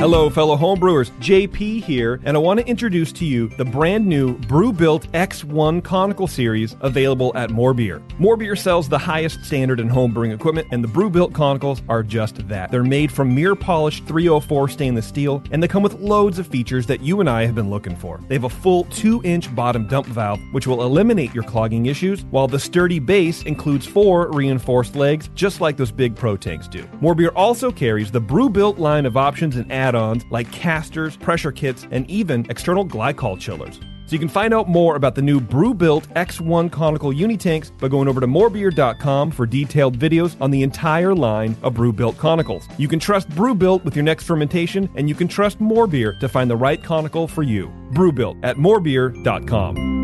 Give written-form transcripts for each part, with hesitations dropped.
Hello, fellow homebrewers. JP here, and I want to introduce to you the brand new Brew Built X1 Conical Series available at More Beer. More Beer sells the highest standard in homebrewing equipment, and the Brew Built Conicals are just that. They're made from mirror-polished 304 stainless steel, and they come with loads of features that you and I have been looking for. They have a full 2-inch bottom dump valve, which will eliminate your clogging issues, while the sturdy base includes 4 reinforced legs, just like those big Pro tanks do. More Beer also carries the Brew Built line of options and add-ons like casters, pressure kits, and even external glycol chillers. So you can find out more about the new Brew Built X1 Conical Unitanks by going over to morebeer.com for detailed videos on the entire line of Brew Built Conicals. You can trust Brew Built with your next fermentation, and you can trust More Beer to find the right conical for you. Brew Built at morebeer.com.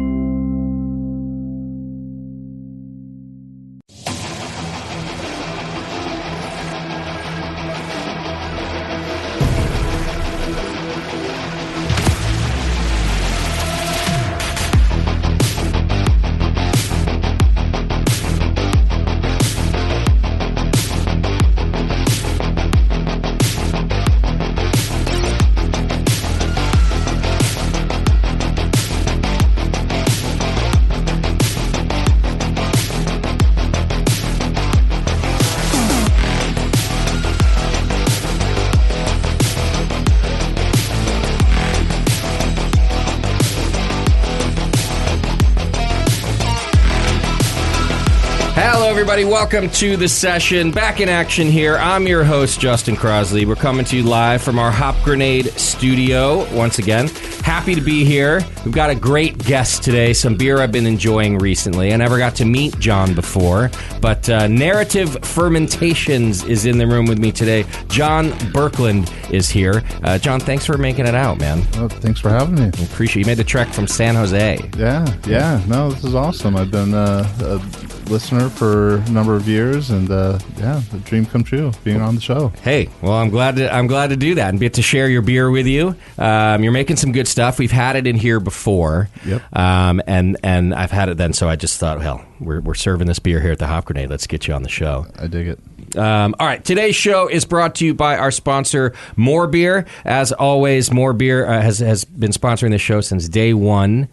Everybody, welcome to the session. Back in action here. I'm your host, Justin Crosley. We're coming to you live from our Hop Grenade studio once again. Happy to be here. We've got a great guest today, some beer I've been enjoying recently. I never got to meet John before, but Narrative Fermentations is in the room with me today. John Birkland is here. John, thanks for making it out, man. Well, thanks for having me. I appreciate it. You made the trek from San Jose. Yeah. No, this is awesome. I've been a listener for a number of years, and the dream come true being on the show. Hey, well, I'm glad to do that and get to share your beer with you. You're making some good stuff. We've had it in here before. Yep. And I've had it then, so I just thought, hell, we're serving this beer here at the Hop Grenade. Let's get you on the show. I dig it. All right, today's show is brought to you by our sponsor, More Beer. As always, More Beer has been sponsoring this show since day one,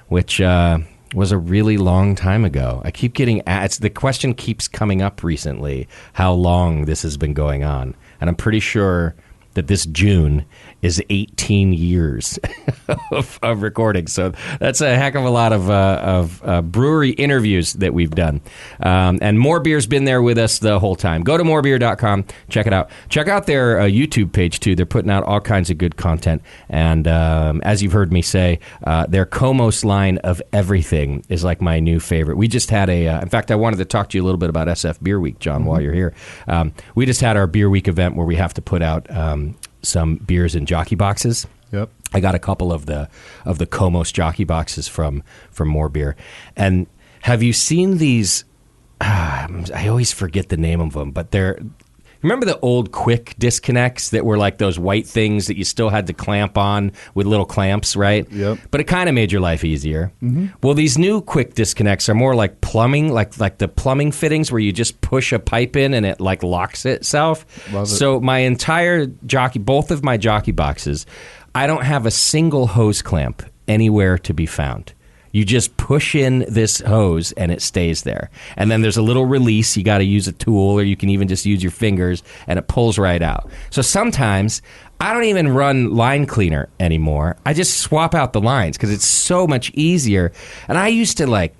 which was a really long time ago. I keep getting asked, the question keeps coming up recently, how long this has been going on. And I'm pretty sure that this June is 18 years of recording. So that's a heck of a lot of brewery interviews that we've done. And More Beer's been there with us the whole time. Go to morebeer.com. Check it out. Check out their YouTube page, too. They're putting out all kinds of good content. And as you've heard me say, their Komos line of everything is like my new favorite. We just had in fact, I wanted to talk to you a little bit about SF Beer Week, John, while you're here. We just had our Beer Week event where we have to put out some beers in jockey boxes. Yep. I got a couple of the Komos jockey boxes from More Beer. And have you seen these? I always forget the name of them, but they're. Remember the old quick disconnects that were like those white things that you still had to clamp on with little clamps, right? Yep. But it kind of made your life easier. Mm-hmm. Well, these new quick disconnects are more like plumbing, like the plumbing fittings where you just push a pipe in and it like locks itself. Love it. So my entire both of my jockey boxes, I don't have a single hose clamp anywhere to be found. You just push in this hose and it stays there. And then there's a little release. You got to use a tool, or you can even just use your fingers, and it pulls right out. So sometimes I don't even run line cleaner anymore. I just swap out the lines because it's so much easier. And I used to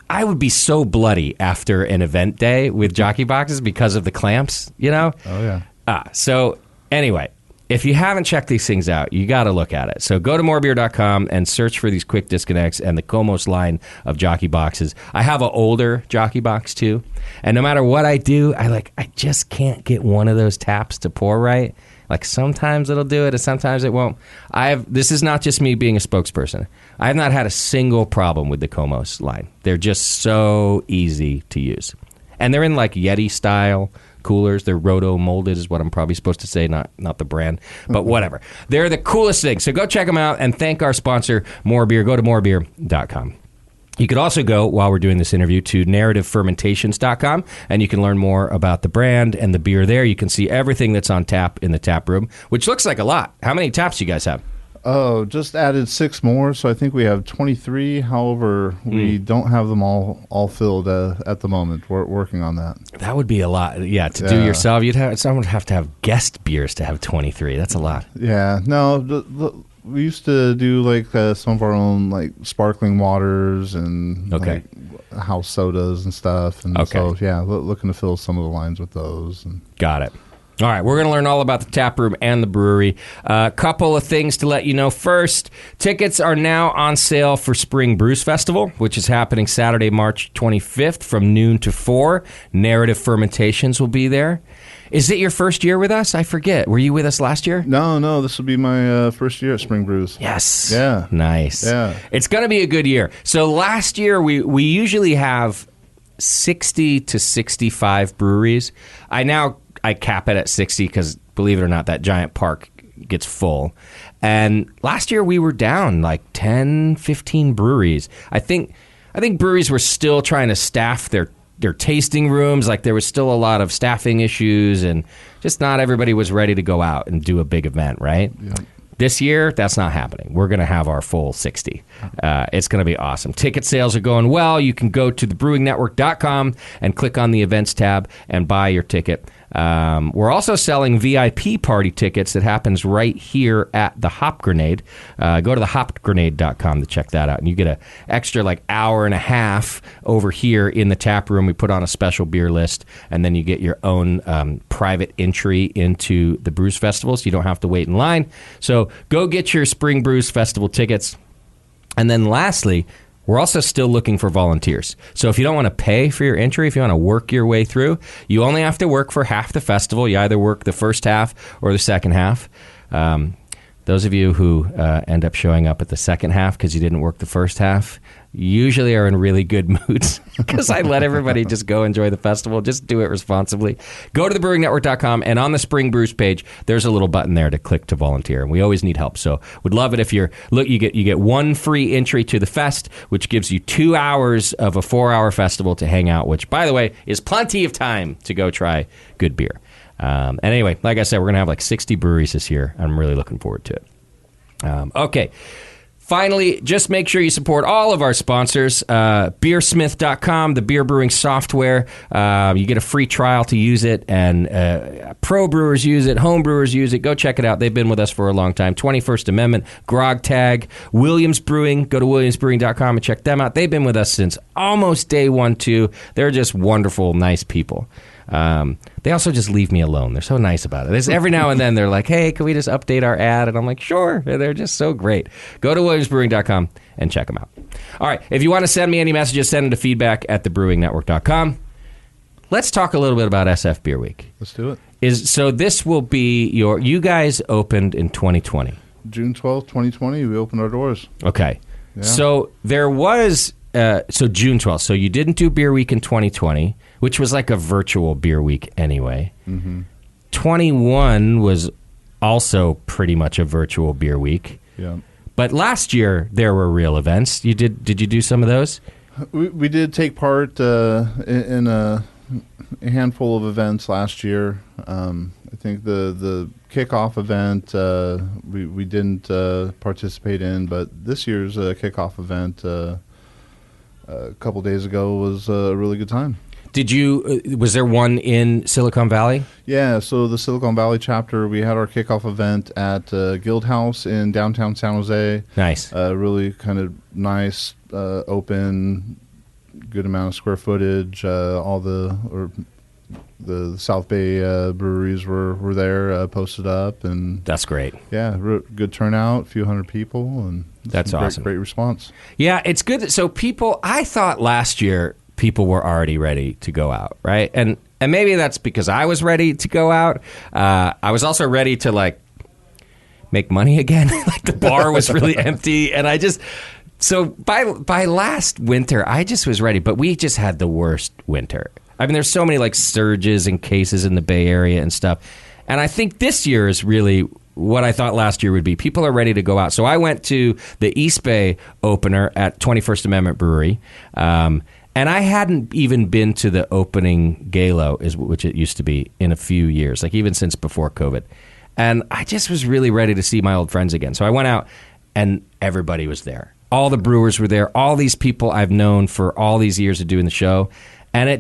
I would be so bloody after an event day with jockey boxes because of the clamps, you know? Oh, yeah. So anyway, if you haven't checked these things out, you got to look at it. So go to morebeer.com and search for these quick disconnects and the Komos line of jockey boxes. I have an older jockey box too, and no matter what I do, I just can't get one of those taps to pour right. Like sometimes it'll do it and sometimes it won't. This is not just me being a spokesperson. I have not had a single problem with the Komos line. They're just so easy to use. And they're in like Yeti style coolers. They're roto molded is what I'm probably supposed to say, not the brand, but whatever. They're the coolest thing. So go check them out and thank our sponsor, More Beer. Go to morebeer.com. You could also go, while we're doing this interview, to narrativefermentations.com, and you can learn more about the brand and the beer there. You can see everything that's on tap in the tap room, which looks like a lot. How many taps do you guys have? Oh, just added 6 more, so I think we have 23. However, we don't have them all filled at the moment. We're working on that. That would be a lot. Yeah, to do yourself, someone would have to have guest beers to have 23. That's a lot. Yeah, no, we used to do like some of our own like sparkling waters and like house sodas and stuff. And so, yeah, looking to fill some of the lines with those. Got it. All right, we're going to learn all about the tap room and the brewery. A couple of things to let you know. First, tickets are now on sale for Spring Brews Festival, which is happening Saturday, March 25th from noon to 4. Narrative Fermentations will be there. Is it your first year with us? I forget. Were you with us last year? No, this will be my first year at Spring Brews. Yes. Yeah. Nice. Yeah. It's going to be a good year. So last year, we usually have 60 to 65 breweries. I cap it at 60 because, believe it or not, that giant park gets full. And last year we were down like 10, 15 breweries. I think breweries were still trying to staff their tasting rooms. Like there was still a lot of staffing issues and just not everybody was ready to go out and do a big event, right? Yeah. This year, that's not happening. We're going to have our full 60. It's going to be awesome. Ticket sales are going well. You can go to thebrewingnetwork.com and click on the events tab and buy your ticket. We're also selling VIP party tickets that happens right here at the Hop Grenade. Go to thehopgrenade.com to check that out. And you get an extra like hour and a half over here in the tap room. We put on a special beer list, and then you get your own private entry into the Brews Festival, so you don't have to wait in line. So go get your Spring Brews Festival tickets. And then lastly, we're also still looking for volunteers. So if you don't want to pay for your entry, if you want to work your way through, you only have to work for half the festival. You either work the first half or the second half. Those of you who end up showing up at the second half because you didn't work the first half usually are in really good moods because I let everybody just go enjoy the festival. Just do it responsibly. Go to thebrewingnetwork.com, and on the Spring Brews page, there's a little button there to click to volunteer. And we always need help. So would love it if you get one free entry to the fest, which gives you 2 hours of a 4-hour festival to hang out, which, by the way, is plenty of time to go try good beer. And anyway, like I said, we're going to have like 60 breweries this year. I'm really looking forward to it. Okay. Finally, just make sure you support all of our sponsors. Beersmith.com, the beer brewing software. You get a free trial to use it, and pro brewers use it, home brewers use it. Go check it out. They've been with us for a long time. 21st Amendment, Grog Tag, Williams Brewing. Go to williamsbrewing.com and check them out. They've been with us since almost day one, too. They're just wonderful, nice people. They also just leave me alone. They're so nice about it. There's every now and then they're like, hey, can we just update our ad? And I'm like, sure. They're just so great. Go to williamsbrewing.com and check them out. All right. If you want to send me any messages, send them to feedback@thebrewingnetwork.com. Let's talk a little bit about SF Beer Week. Let's do it. So this will be you guys opened in 2020. June 12th, 2020, we opened our doors. Okay. Yeah. So there was... June 12th. So you didn't do Beer Week in 2020, which was like a virtual Beer Week anyway. Mm-hmm. 21 was also pretty much a virtual Beer Week. Yeah. But last year there were real events. Did you do some of those? We did take part in a handful of events last year. I think the kickoff event we didn't participate in, but this year's kickoff event a couple days ago was a really good time. Did you? Was there one in Silicon Valley? Yeah, so the Silicon Valley chapter, we had our kickoff event at Guild House in downtown San Jose. Nice. Really kind of nice, open, good amount of square footage. All the South Bay breweries were there, posted up, and that's great. Yeah, good turnout, a few hundred people, and that's awesome. Great response. Yeah, it's good. So I thought last year people were already ready to go out, right? And maybe that's because I was ready to go out. I was also ready to like make money again. Like the bar was really empty, and so by last winter I just was ready. But we just had the worst winter. I mean, there's so many like surges and cases in the Bay Area and stuff. And I think this year is really what I thought last year would be. People are ready to go out. So I went to the East Bay opener at 21st Amendment Brewery, and I hadn't even been to the opening gala, which it used to be, in a few years, like even since before COVID. And I just was really ready to see my old friends again. So I went out, and everybody was there. All the brewers were there. All these people I've known for all these years of doing the show. And I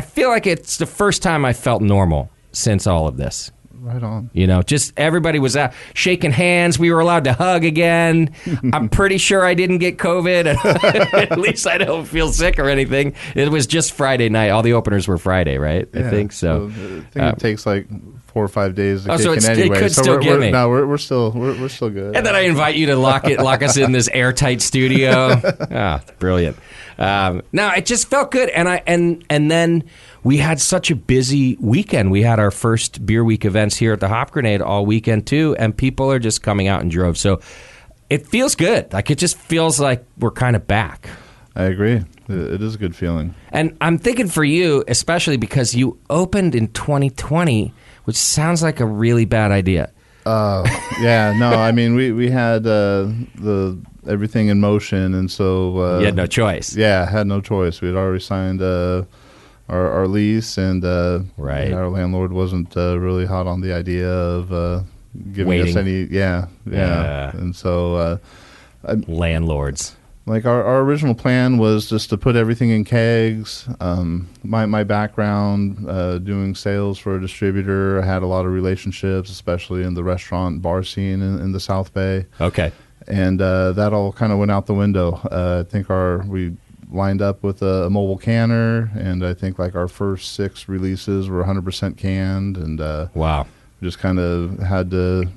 feel like it's the first time I felt normal since all of this. Right on. You know, just everybody was out shaking hands. We were allowed to hug again. I'm pretty sure I didn't get COVID. At least I don't feel sick or anything. It was just Friday night. All the openers were Friday, right? Yeah, I think so. I think it takes like 4 or 5 days to kick so in anyway. It could still get me. No, we're still good. And then I invite you to lock us in this airtight studio. Brilliant. No, it just felt good, and then we had such a busy weekend. We had our first Beer Week events here at the Hop Grenade all weekend too, and people are just coming out in droves. So it feels good. Like it just feels like we're kind of back. I agree. It is a good feeling. And I'm thinking for you, especially because you opened in 2020, which sounds like a really bad idea. Yeah, no, I mean we had the everything in motion, and so you had no choice. Yeah, had no choice. We had already signed our lease, and right. Our landlord wasn't really hot on the idea of giving Waiting. us any. Yeah, and so landlords. Like our original plan was just to put everything in kegs. My background doing sales for a distributor, I had a lot of relationships, especially in the restaurant bar scene in the South Bay. Okay. And that all kind of went out the window. I think we lined up with a mobile canner, and I think like our first 6 releases were 100% canned, and wow, just kind of had to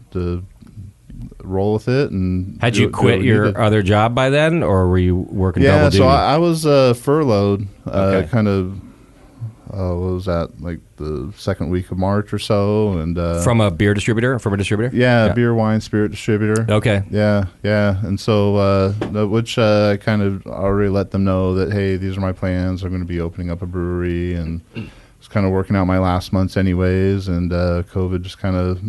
roll with it. And had you quit your other job by then, or were you working double duty? So I was furloughed, Okay. kind of. What was that, like the second week of March or so? And from a beer distributor, yeah, beer, wine, spirit distributor. Okay. Yeah, and so which I kind of already let them know that, hey, these are my plans. I'm going to be opening up a brewery, and was kind of working out my last months anyways, and COVID just kind of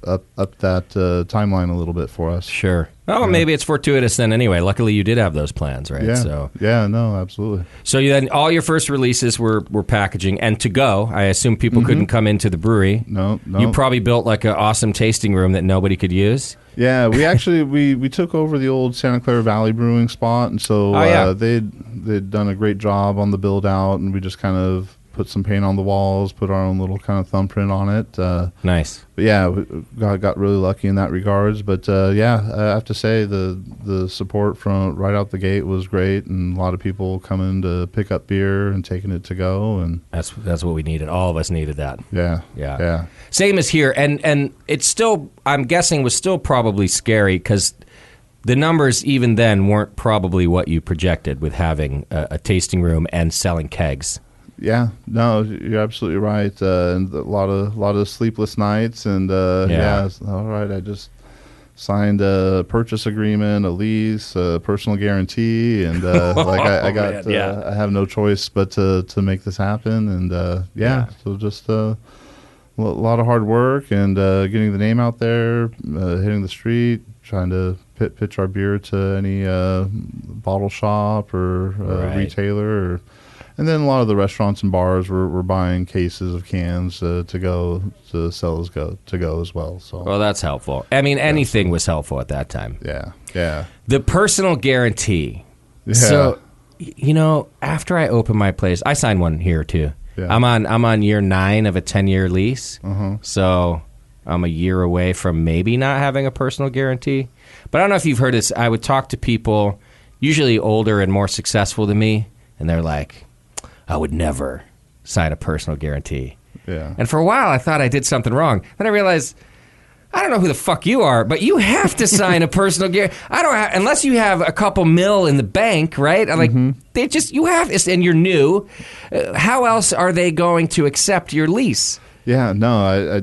up that timeline a little bit for us. Sure. Oh, yeah. Maybe it's fortuitous then anyway. Luckily, you did have those plans, right? Yeah. So. Yeah, no, absolutely. So then all your first releases were packaging and to go. I assume people couldn't come into the brewery. No. You probably built like an awesome tasting room that nobody could use. Yeah, we actually we took over the old Santa Clara Valley Brewing spot, and so they'd done a great job on the build out, and we just kind of put some paint on the walls, put our own little kind of thumbprint on it. Nice. But yeah, we got really lucky in that regards. But I have to say the support from right out the gate was great, and a lot of people coming to pick up beer and taking it to go. And that's what we needed. All of us needed that. Yeah. Same as here, and it's still, I'm guessing, was still probably scary because the numbers even then weren't probably what you projected with having a tasting room and selling kegs. Yeah, no, you're absolutely right. And a lot of sleepless nights, and all right. I just signed a purchase agreement, a lease, a personal guarantee, and I have no choice but to make this happen. And so just a lot of hard work and getting the name out there, hitting the street, trying to pitch our beer to any bottle shop or retailer. And then a lot of the restaurants and bars were buying cases of cans to go to sell to go as well. So well, that's helpful. I mean, anything was helpful at that time. Yeah. The personal guarantee. Yeah. So, after I opened my place, I signed one here too. Yeah. I'm on year 9 of a 10-year lease. Uh-huh. So I'm a year away from maybe not having a personal guarantee. But I don't know if you've heard this. I would talk to people, usually older and more successful than me, and they're like, I would never sign a personal guarantee. Yeah. And for a while, I thought I did something wrong. Then I realized, I don't know who the fuck you are, but you have to sign a personal guarantee. Unless you have a couple mil in the bank, right? Like you have, and you're new. How else are they going to accept your lease? Yeah, no, I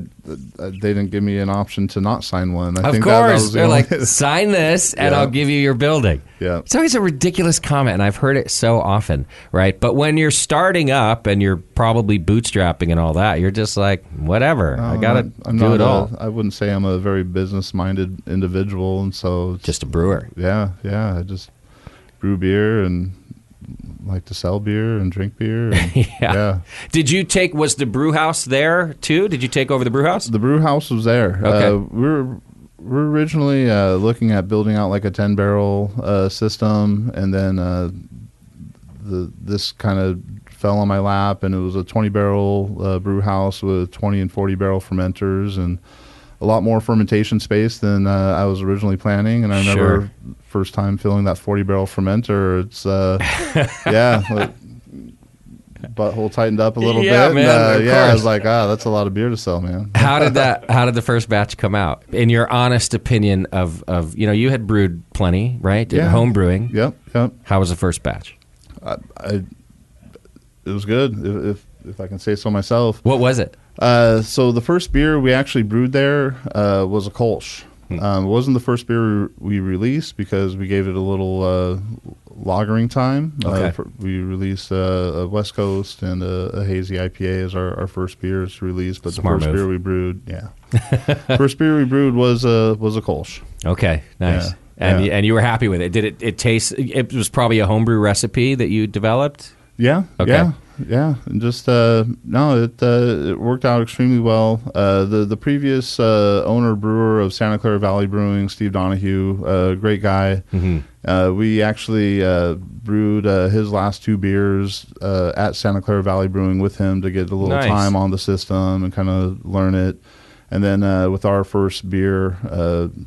they didn't give me an option to not sign one. I Of think course. that was the They're only- like, sign this and Yeah. I'll give you your building. Yeah. It's always a ridiculous comment, and I've heard it so often, right? But when you're starting up and you're probably bootstrapping and all that, you're just like, whatever. I got to I'm do not it all. I wouldn't say I'm a very business-minded individual, and so it's- Just a brewer. yeah. I just brew beer and like to sell beer and drink beer. And, Yeah. Did you was the brew house there too? Did you take over the brew house? The brew house was there. Okay. We're originally looking at building out like a 10-barrel system, and then this kind of fell on my lap, and it was a 20-barrel brew house with 20 and 40-barrel fermenters, and a lot more fermentation space than I was originally planning. And I remember first time filling that 40-barrel fermenter, it's butthole tightened up a little Yeah, bit. man, And, of I course. was like, that's a lot of beer to sell, man. How did the first batch come out? In your honest opinion of you had brewed plenty, right? Did Yeah. home brewing. Yep. How was the first batch? It was good, if I can say so myself. What was it? So the first beer we actually brewed there was a Kolsch. It wasn't the first beer we released because we gave it a little lagering time. Okay. We released a West Coast and a hazy IPA as our first beers released. But Smart the first move. beer we brewed, first beer we brewed was a Kolsch. Okay, nice. Yeah. And you were happy with it. Did it taste? It was probably a homebrew recipe that you developed. Yeah. Okay. Yeah. And just it worked out extremely well. The previous owner brewer of Santa Clara Valley Brewing, Steve Donahue, great guy. Mm-hmm. We actually brewed his last two beers at Santa Clara Valley Brewing with him to get a little Nice. time on the system and kind of learn it. And then with our first beer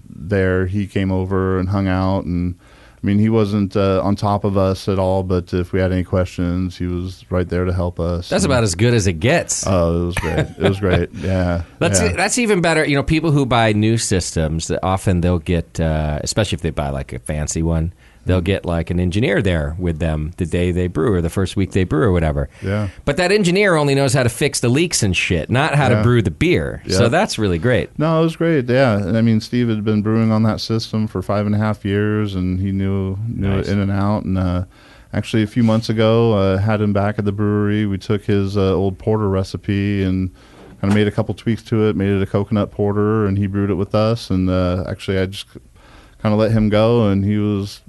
there, he came over and hung out. And I mean, he wasn't on top of us at all, but if we had any questions, he was right there to help us. That's about as good as it gets. Oh, it was great. It was great. Yeah. That's even better. People who buy new systems, that often they'll get, especially if they buy like a fancy one, they'll get like an engineer there with them the day they brew or the first week they brew or whatever. Yeah. But that engineer only knows how to fix the leaks and shit, not how to Yeah. brew the beer. Yeah. So that's really great. No, it was great. Yeah. And I mean, Steve had been brewing on that system for 5.5 years, and he knew Nice. it in and out. And actually, a few months ago, had him back at the brewery. We took his old porter recipe and kind of made a couple tweaks to it, made it a coconut porter, and he brewed it with us. And actually, I just kind of let him go, and he was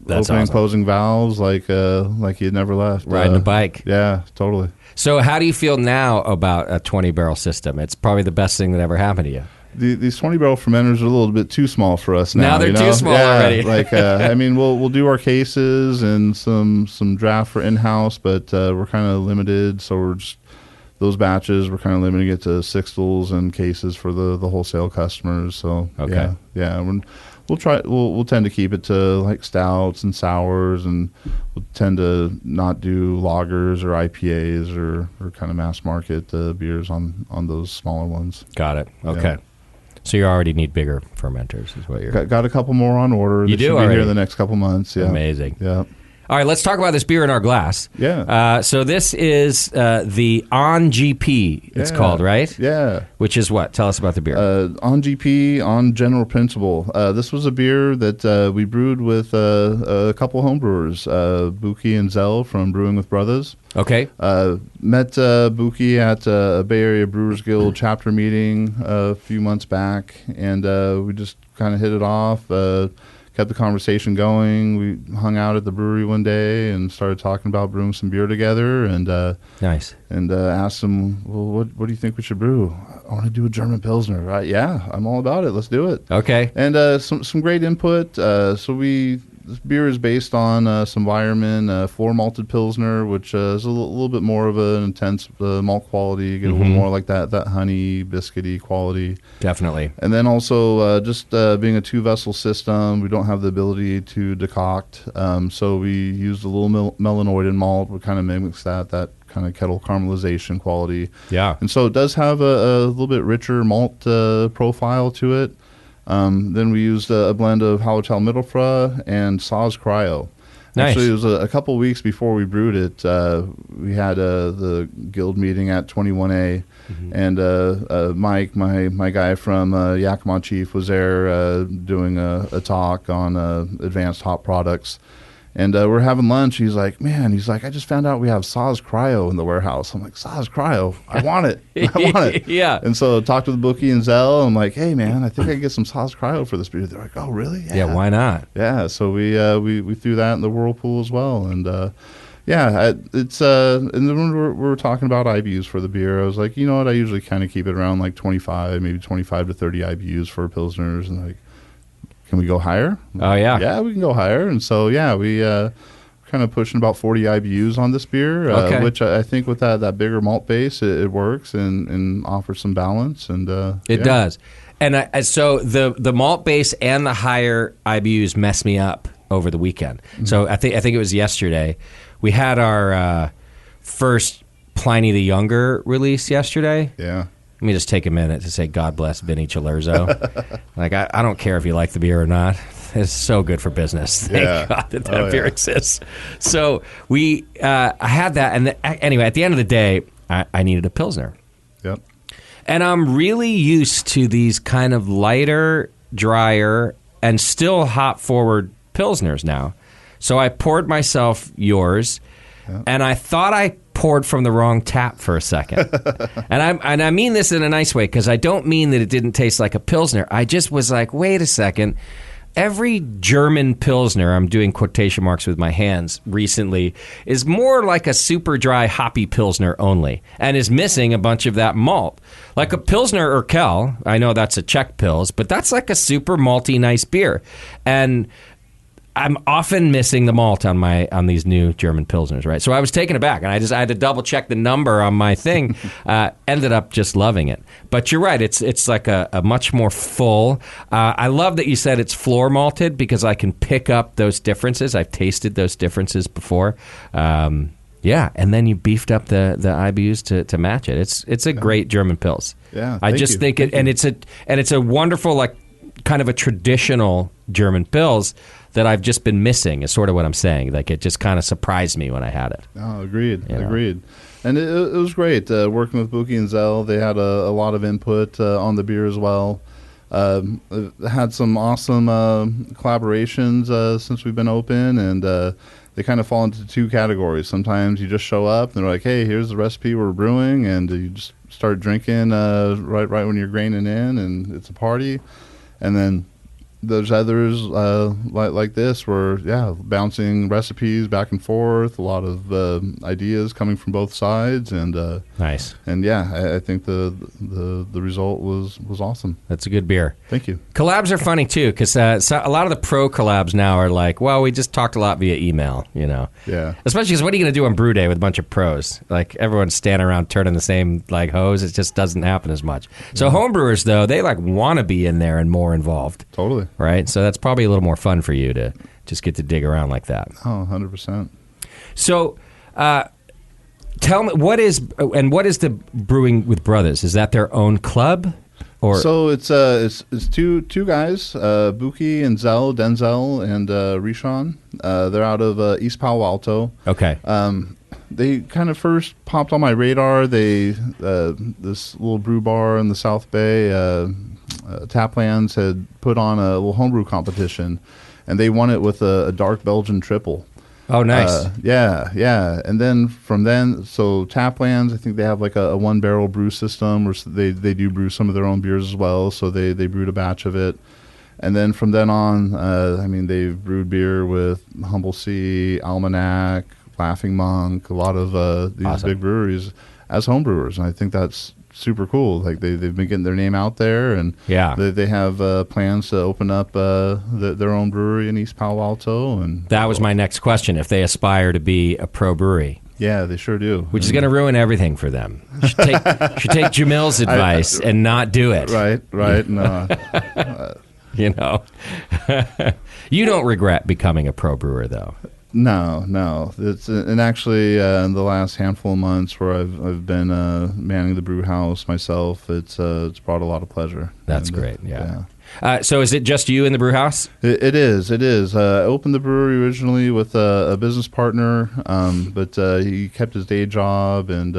That's opening, awesome. closing valves like he had never left. Riding a bike. Yeah, totally. So how do you feel now about a 20-barrel system? It's probably the best thing that ever happened to you. These 20-barrel fermenters are a little bit too small for us now. Now they're you too know? small Yeah, already. Like, I mean, we'll do our cases and some draft for in-house, but we're kind of limited. So we're just those batches. We're kind of limiting it to sixtels and cases for the wholesale customers. So Okay. yeah. We'll tend to keep it to like stouts and sours, and we'll tend to not do lagers or IPAs or kind of mass market beers on those smaller ones. Got it. Okay. Yeah. So you already need bigger fermenters is what you're... Got a couple more on order. You They do should be already? here in the next couple months. Yeah. Amazing. Yeah. All right, let's talk about this beer in our glass. Yeah. So this is the On GP, it's Yeah. called, right? Yeah. Which is what? Tell us about the beer. On GP, on General Principle. This was a beer that we brewed with a couple homebrewers, Buki and Zell from Brewing with Brothers. Okay. Met Buki at a Bay Area Brewers Guild chapter meeting a few months back, and we just kind of hit it off. Kept the conversation going. We hung out at the brewery one day and started talking about brewing some beer together. And Nice. asked him, "Well, what do you think we should brew?" "I want to do a German Pilsner." "Right, yeah, I'm all about it. Let's do it." Okay. And some great input. This beer is based on some Weyermann floor malted Pilsner, which is a little bit more of an intense malt quality. You get a little more like that honey, biscuity quality. Definitely. And then also just being a two-vessel system, we don't have the ability to decoct. So we used a little melanoidin malt. We kind of mimics that kind of kettle caramelization quality. Yeah. And so it does have a little bit richer malt profile to it. Then we used a blend of Hallertau Mittelfrüh and Saaz Cryo. Nice. Actually, it was a couple weeks before we brewed it. We had the guild meeting at 21A, and Mike, my guy from Yakima Chief, was there doing a talk on advanced hop products. And we're having lunch. He's like, I just found out we have Saz Cryo in the warehouse. I'm like, Saz Cryo? I want it. I want it. Yeah. And so talked to the bookie and Zell. I'm like, hey, man, I think I can get some Saz Cryo for this beer. They're like, oh, really? Yeah, why not? Yeah, so we threw that in the whirlpool as well. And, it's and then when we were talking about IBUs for the beer, I was like, you know what? I usually kind of keep it around like 25, maybe 25 to 30 IBUs for Pilsners. And like, can we go higher? Oh, yeah. Yeah, we can go higher. And so, yeah, we kind of pushing about 40 IBUs on this beer, which I think with that bigger malt base, it works and offers some balance. And it does. And so the malt base and the higher IBUs messed me up over the weekend. Mm-hmm. So I think it was yesterday. We had our first Pliny the Younger release yesterday. Yeah. Let me just take a minute to say God bless Vinny Cilurzo. Like, I don't care if you like the beer or not. It's so good for business. Thank God that beer exists. So I had that. And anyway, at the end of the day, I needed a Pilsner. Yep. And I'm really used to these kind of lighter, drier, and still hop-forward Pilsners now. So I poured myself yours, and I thought I poured from the wrong tap for a second. and I mean this in a nice way, because I don't mean that it didn't taste like a Pilsner. I just was like, wait a second. Every German Pilsner, I'm doing quotation marks with my hands recently, is more like a super dry hoppy Pilsner only, and is missing a bunch of that malt. Like a Pilsner Urquell, I know that's a Czech Pils, but that's like a super malty nice beer. And I'm often missing the malt on these new German Pilsners, right? So I was taken aback, and I had to double check the number on my thing. Ended up just loving it. But you're right; it's like a much more full. I love that you said it's floor malted, because I can pick up those differences. I've tasted those differences before. Yeah, and then you beefed up the IBUs to match it. It's a great German Pils. Yeah, I just think it, and it's a wonderful, like, kind of a traditional German Pils that I've just been missing, is sort of what I'm saying. Like, it just kind of surprised me when I had it. Oh, agreed. Agreed. And it was great working with Buki and Zell. They had a lot of input on the beer as well. Had some awesome collaborations since we've been open, and they kind of fall into two categories. Sometimes you just show up and they're like, hey, here's the recipe we're brewing, and you just start drinking right when you're graining in, and it's a party. And then there's others like this where, bouncing recipes back and forth, a lot of ideas coming from both sides, and nice. And I think the result was awesome. That's a good beer. Thank you. Collabs are funny too, because a lot of the pro collabs now are like, well, we just talked a lot via email, you know. Yeah. Especially because what are you going to do on Brew Day with a bunch of pros? Like, everyone's standing around turning the same like hose. It just doesn't happen as much. So homebrewers, though, they like want to be in there and more involved. Totally. Right? So that's probably a little more fun for you to just get to dig around like that. Oh, 100%. So tell me, what is the Brewing with Brothers? Is that their own club? Or so it's two guys, Buki and Zell, Denzel and Rishon. They're out of East Palo Alto. Okay. They kind of first popped on my radar. They this little brew bar in the South Bay, Taplands, had put on a little homebrew competition, and they won it with a dark Belgian triple. Oh, nice. Yeah. And then from then, so Taplands, I think they have like a one-barrel brew system where they do brew some of their own beers as well, so they brewed a batch of it. And then from then on, they've brewed beer with Humble Sea, Almanac, Laughing Monk, a lot of these awesome. big breweries as homebrewers, and I think that's super cool. Like, they've been getting their name out there, and they have plans to open up their own brewery in East Palo Alto. And that was my next question, if they aspire to be a pro brewery. Yeah, they sure do. Which is going to ruin everything for them. Should take Jamil's advice and not do it. Right. No. You know, you don't regret becoming a pro brewer, though. No. It's and actually in the last handful of months where I've been manning the brew house myself, it's brought a lot of pleasure. That's great. Yeah. So is it just you in the brew house? It is. I opened the brewery originally with a business partner, but he kept his day job and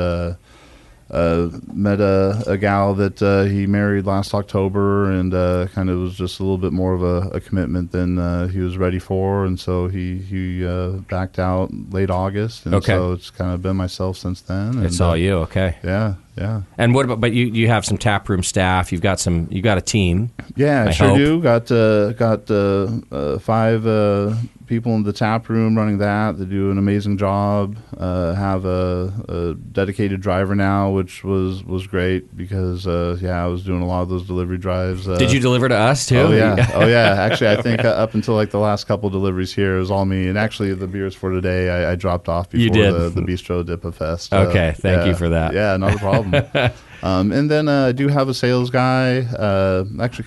met a gal that he married last October, and kind of was just a little bit more of a commitment than he was ready for, and so he backed out late August, and so it's kind of been myself since then. And, it's all you, okay? Yeah. And what about? But you have some taproom staff. You got a team. Yeah, I sure do. Got 5 people in the tap room running that. They do an amazing job. Have a dedicated driver now, which was great because I was doing a lot of those delivery drives. Did you deliver to us too? Oh yeah. Actually, I think up until like the last couple deliveries here, it was all me. And actually, the beers for today, I dropped off before the Bistro Dippa Fest. Okay, thank you for that. Yeah, not a problem. And then I do have a sales guy, actually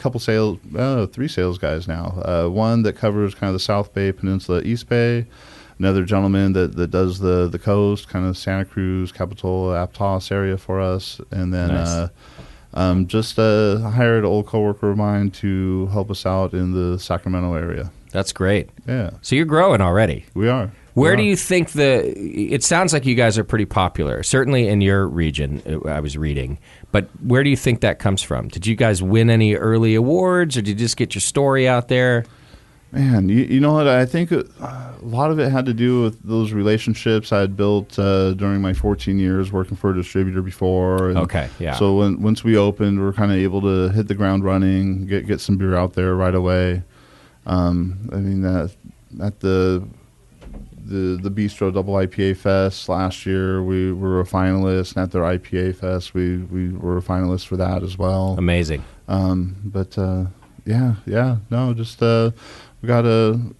a 3 sales guys now. One that covers kind of the South Bay, Peninsula, East Bay. Another gentleman that does the coast, kind of Santa Cruz, Capitola, Aptos area for us. And then nice. Just hired an old coworker of mine to help us out in the Sacramento area. That's great. Yeah. So you're growing already. We are. Where do you think it sounds like you guys are pretty popular, certainly in your region, I was reading, but where do you think that comes from? Did you guys win any early awards, or did you just get your story out there? Man, you know what? I think a lot of it had to do with those relationships I had built during my 14 years working for a distributor before. And okay, yeah. So once we opened, we were kind of able to hit the ground running, get some beer out there right away. I mean, at the Bistro Double IPA Fest last year, we were a finalist, and at their IPA Fest, we were a finalist for that as well. Amazing. We got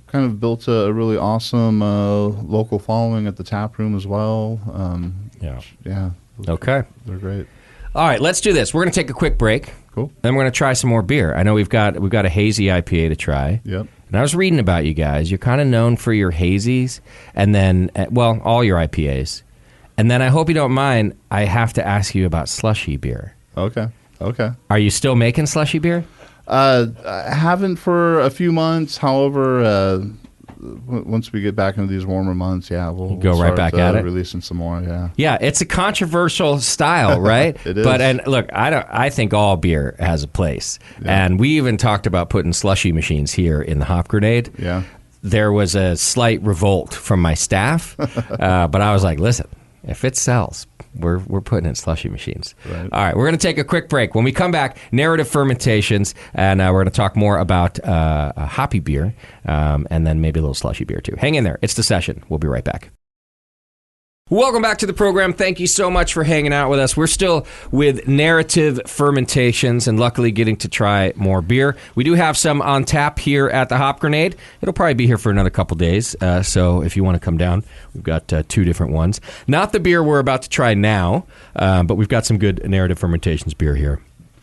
kind of built a really awesome local following at the tap room as well. Okay. They're great. All right, let's do this. We're going to take a quick break. Cool. Then we're going to try some more beer. I know we've got a hazy IPA to try. Yep. And I was reading about you guys. You're kind of known for your hazies, and then, all your IPAs. And then I hope you don't mind, I have to ask you about slushy beer. Okay. Are you still making slushy beer? I haven't for a few months. However, once we get back into these warmer months, we'll go right back at it, releasing some more. Yeah. It's a controversial style, right? It is. But look, I think all beer has a place, and we even talked about putting slushy machines here in the Hop Grenade. Yeah. There was a slight revolt from my staff, but I was like, listen, if it sells, we're putting in slushy machines. Right. All right, we're going to take a quick break. When we come back, narrative fermentations, and we're going to talk more about hoppy beer, and then maybe a little slushy beer too. Hang in there. It's The Session. We'll be right back. Welcome back to the program. Thank you so much for hanging out with us. We're still with Narrative Fermentations and luckily getting to try more beer. We do have some on tap here at the Hop Grenade. It'll probably be here for another couple days, so if you want to come down, we've got 2 different ones. Not the beer we're about to try now, but we've got some good Narrative Fermentations beer here.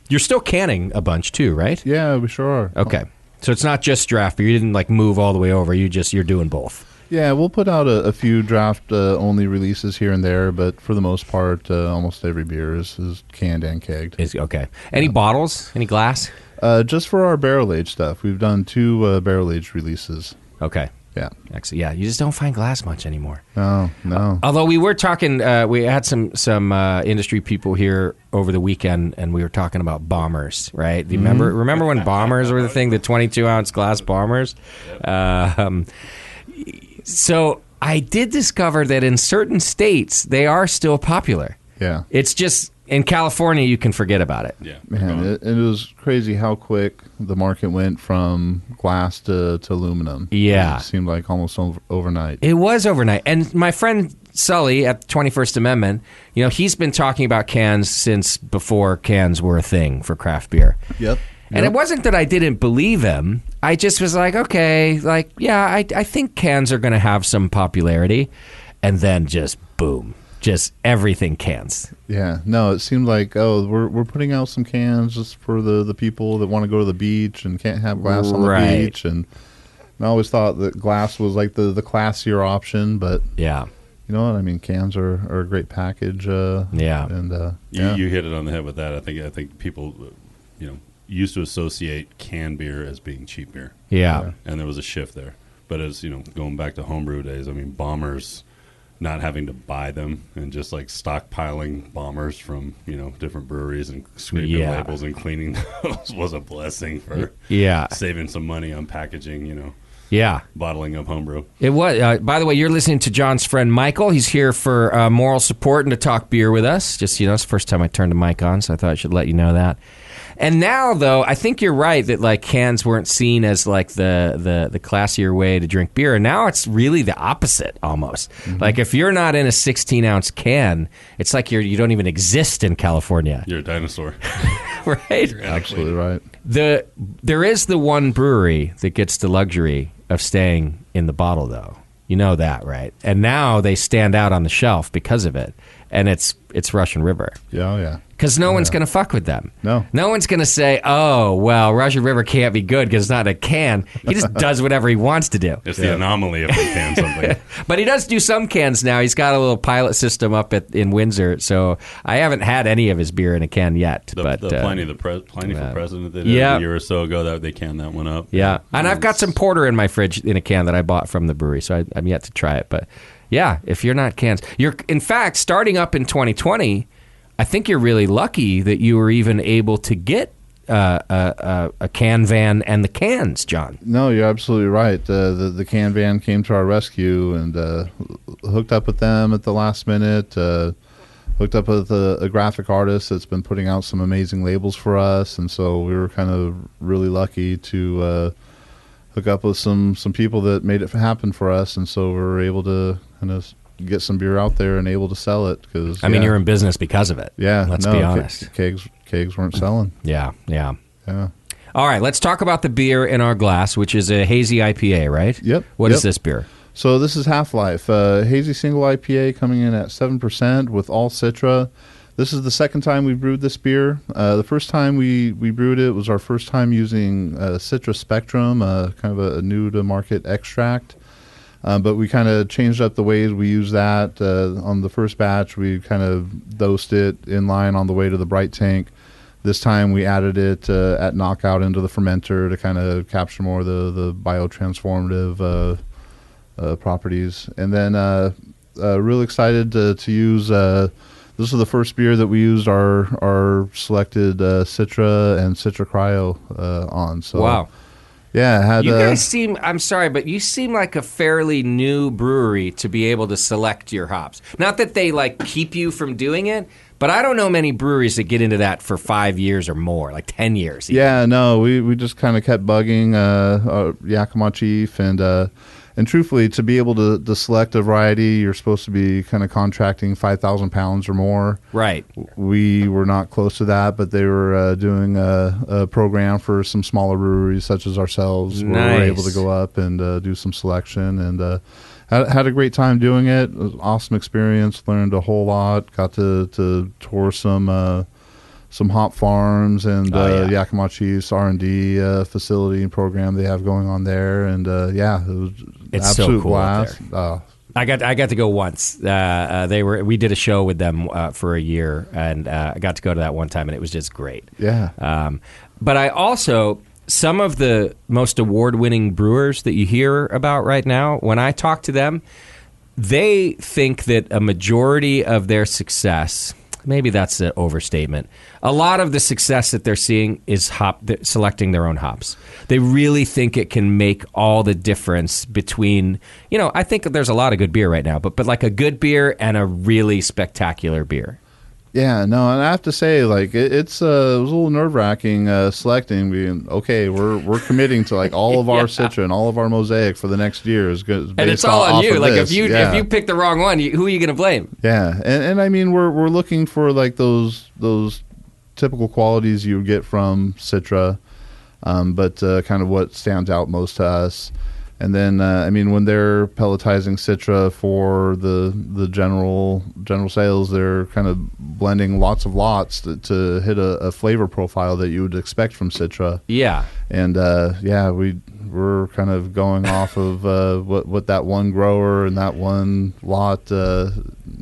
You're still canning a bunch too, right? Yeah, we sure are. Okay. So it's not just draft beer. You didn't move all the way over. You're doing both. Yeah, we'll put out a few draft-only releases here and there, but for the most part, almost every beer is canned and kegged. Okay. Any bottles? Any glass? Just for our barrel-aged stuff. We've done 2 barrel-aged releases. Okay. Yeah. Excellent. Yeah, you just don't find glass much anymore. No. Although we were talking, we had some industry people here over the weekend, and we were talking about bombers, right? Do you remember when bombers were the thing, the 22-ounce glass bombers? So I did discover that in certain states, they are still popular. Yeah. It's just, in California, you can forget about it. Yeah. Man, it was crazy how quick the market went from glass to aluminum. Yeah. It seemed like almost overnight. It was overnight. And my friend Sully at 21st Amendment, he's been talking about cans since before cans were a thing for craft beer. Yep. And it wasn't that I didn't believe him. I just was like, okay, I think cans are going to have some popularity. And then just boom, just everything cans. Yeah. No, it seemed like, we're putting out some cans just for the people that want to go to the beach and can't have glass on the beach. And I always thought that glass was like the classier option, but Yeah. you know what I mean. Cans are a great package. Yeah. and You hit it on the head with that. I think people, used to associate canned beer as being cheap beer. Yeah. And there was a shift there. But as going back to homebrew days, I mean, bombers, not having to buy them and just like stockpiling bombers from different breweries and scraping labels and cleaning those was a blessing for saving some money on packaging. Bottling up homebrew. It was. By the way, you're listening to John's friend Michael. He's here for moral support and to talk beer with us. Just it's the first time I turned the mic on, so I thought I should let you know that. And now, though, I think you're right that like cans weren't seen as like the classier way to drink beer. And now it's really the opposite almost. Mm-hmm. Like if you're not in a 16-ounce can, it's like you don't even exist in California. You're a dinosaur. Right? You're absolutely right. There is the one brewery that gets the luxury of staying in the bottle, though. You know that, right? And now they stand out on the shelf because of it. And it's Russian River. Yeah. Because no one's going to fuck with them. No one's going to say, oh, well, Russian River can't be good because it's not a can. He just does whatever he wants to do. It's the anomaly if he can something. But he does do some cans now. He's got a little pilot system up in Windsor. So I haven't had any of his beer in a can yet. The Pliny for President they did a year or so ago that they canned that one up. Yeah. And I've got some porter in my fridge in a can that I bought from the brewery. So I'm yet to try it. But yeah, if you're not cans. In fact, starting up in 2020, I think you're really lucky that you were even able to get a can van and the cans, John. No, you're absolutely right. The can van came to our rescue and hooked up with them at the last minute. Hooked up with a graphic artist that's been putting out some amazing labels for us, and so we were kind of really lucky to hook up with some people that made it happen for us, and so we were able to kind of get some beer out there and able to sell it. Because I mean, you're in business because of it. Yeah, let's be honest. Kegs weren't selling. Yeah. All right, let's talk about the beer in our glass, which is a hazy IPA, right? Yep. What is this beer? So this is Half-Life, hazy single IPA coming in at 7% with all Citra. This is the second time we brewed this beer. The first time we brewed it was our first time using Citra Spectrum, kind of a new-to-market extract. But we kind of changed up the ways we use that. On the first batch, we kind of dosed it in line on the way to the bright tank. This time we added it at knockout into the fermenter to kind of capture more of the biotransformative properties. And then really excited to use... this is the first beer that we used our selected Citra and Citra Cryo on. So, wow. Yeah, you guys seem, I'm sorry, but you seem like a fairly new brewery to be able to select your hops. Not that they keep you from doing it, but I don't know many breweries that get into that for 5 years or more, like 10 years. Even. Yeah, no, we just kind of kept bugging Yakima Chief and truthfully, to be able to select a variety, you're supposed to be kind of contracting 5,000 pounds or more. Right. We were not close to that, but they were doing a program for some smaller breweries such as ourselves. Nice. Where we were able to go up and do some selection and had a great time doing it. It was an awesome experience. Learned a whole lot. Got to tour some hop farms and Yakima Chief's R&D facility and program they have going on there, and it was it's absolute so cool blast. I got to go once. We did a show with them for a year, and I got to go to that one time, and it was just great. Yeah. But I also, some of the most award-winning brewers that you hear about right now, when I talk to them, they think that a majority of their success, maybe that's an overstatement, a lot of the success that they're seeing is selecting their own hops. They really think it can make all the difference between, I think there's a lot of good beer right now, but like a good beer and a really spectacular beer. Yeah, no, and I have to say, it was a little nerve-wracking selecting. Being okay, we're committing to all of our Citra and all of our Mosaic for the next year is good. And it's all on you. If you pick the wrong one, who are you going to blame? Yeah, and I mean we're looking for those typical qualities you would get from Citra, but kind of what stands out most to us. And then, when they're pelletizing Citra for the general sales, they're kind of blending lots of lots to hit a flavor profile that you would expect from Citra. Yeah. And, we we're kind of going off of what that one grower and that one lot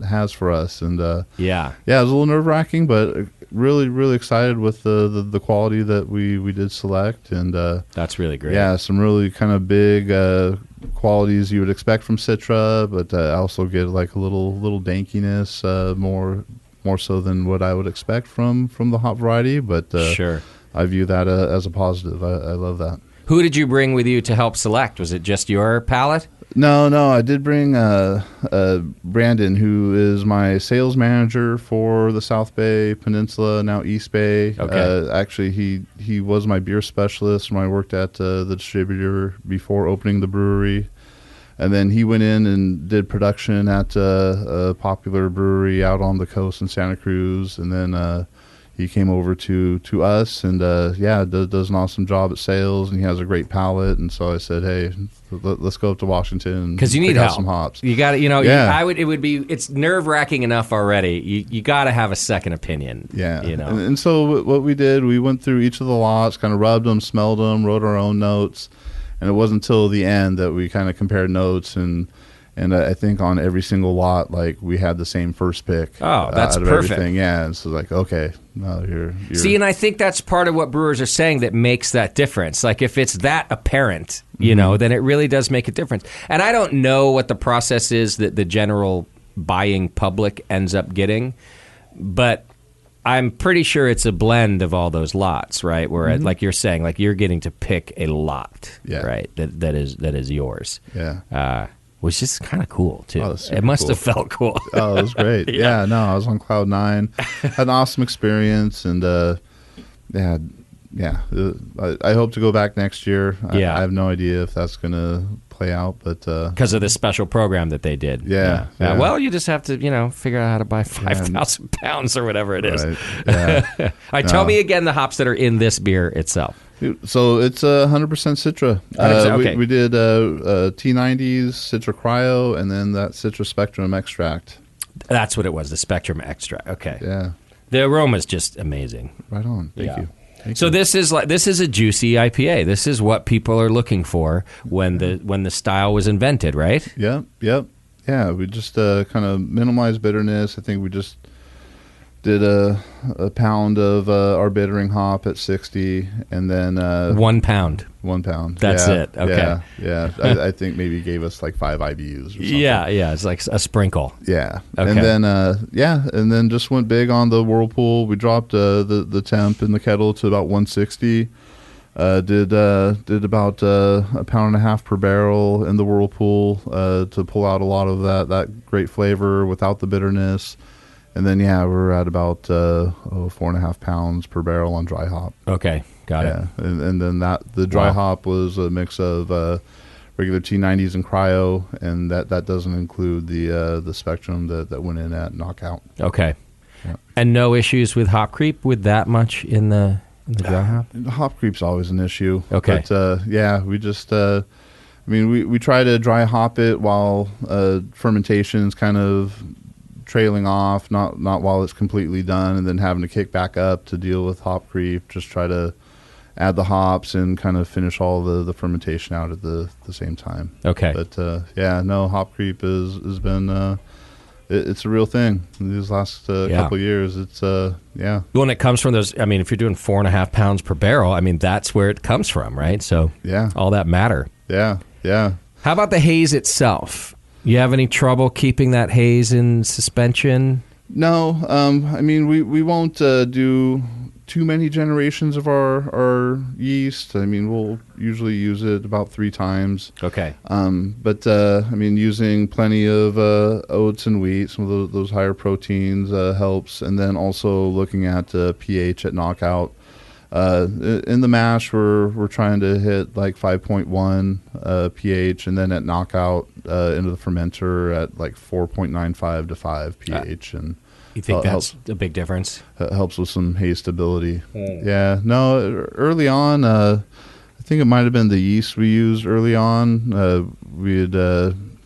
has for us. And it was a little nerve-wracking, but really, really excited with the quality that we did select. And that's really great. Yeah, some really kind of big qualities you would expect from Citra, but I also get like a little dankiness, more so than what I would expect from the hop variety. But sure, I view that as a positive. I love that. Who did you bring with you to help select? Was it just your palate? No, I did bring Brandon, who is my sales manager for the South Bay Peninsula, now East Bay. Okay. Actually, he was my beer specialist when I worked at the distributor before opening the brewery. And then he went in and did production at a popular brewery out on the coast in Santa Cruz. And then he came over to us and, does an awesome job at sales, and he has a great palate. And so I said, hey, let's go up to Washington because you need pick help. out some hops. You got to, it's nerve-wracking enough already. You got to have a second opinion. Yeah. And so what we did, we went through each of the lots, kind of rubbed them, smelled them, wrote our own notes. And it wasn't until the end that we kind of compared notes, and I think on every single lot, like, we had the same first pick. Oh, that's out of perfect. Everything. Yeah, and so like, okay, no, you're see, and I think that's part of what brewers are saying that makes that difference. Like, if it's that apparent, then it really does make a difference. And I don't know what the process is that the general buying public ends up getting, but I'm pretty sure it's a blend of all those lots, right? Where, like you're saying, like, you're getting to pick a lot, right? That is yours. Yeah. Which is kind of cool too. Oh, it must have felt cool. Oh, it was great. Yeah, no, I was on cloud 9. Had an awesome experience, and I hope to go back next year. I have no idea if that's going to play out, but because of this special program that they did. Yeah. Well, you just have to figure out how to buy 5,000 pounds or whatever it is. Right. Yeah. All right, tell me again the hops that are in this beer itself. So it's 100% Citra. Okay. We did T90s, Citra Cryo, and then that Citra Spectrum extract. That's what it was, the Spectrum extract. Okay. Yeah. The aroma is just amazing. Right on. Thank you. So this is a juicy IPA. This is what people are looking for when the style was invented, right? Yep. Yeah, we just kind of minimized bitterness. I think we just did a pound of our bittering hop at 60, and then 1 pound. 1 pound. That's it. Okay. Yeah. I think maybe gave us like 5 IBUs or something. Yeah. It's like a sprinkle. Yeah. Okay. And then just went big on the Whirlpool. We dropped the temp in the kettle to about 160. Did about a pound and a half per barrel in the Whirlpool to pull out a lot of that great flavor without the bitterness. And then, we're at about 4.5 pounds per barrel on dry hop. Okay, got it. And then the dry hop was a mix of regular T90s and cryo, and that doesn't include the Spectrum that went in at knockout. Okay. Yeah. And no issues with hop creep with that much in the dry hop? Hop creep's always an issue. Okay. But, we just... we try to dry hop it while fermentation's kind of trailing off, not while it's completely done, and then having to kick back up to deal with hop creep. Just try to add the hops and kind of finish all the fermentation out at the same time. Okay. But hop creep has been it's a real thing these last couple of years. It's when it comes from those, if you're doing 4.5 pounds per barrel, that's where it comes from, right? So all that matter. Yeah. How about the haze itself? You have any trouble keeping that haze in suspension? No. We won't do too many generations of our yeast. We'll usually use it about 3 times. Okay. But using plenty of oats and wheat, some of those higher proteins helps. And then also looking at pH at knockout. In the mash, we're trying to hit like 5.1 pH, and then at knockout into the fermenter at like 4.95 to 5 pH. And you think that's a big difference? Helps with some haze stability. Yeah. No, early on, I think it might have been the yeast we used early on. We had done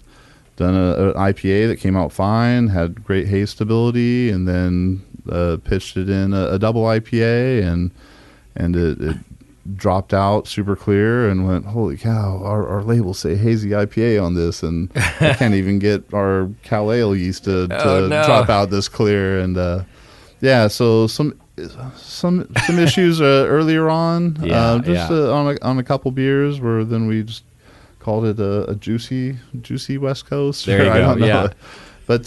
an IPA that came out fine, had great haze stability, and then pitched it in a double IPA, and it dropped out super clear and went, holy cow, our labels say hazy IPA on this, and I can't even get our Cal Ale yeast to drop out this clear. And so some issues earlier on, on a couple beers where then we just called it a juicy West Coast. There you go. I don't know. But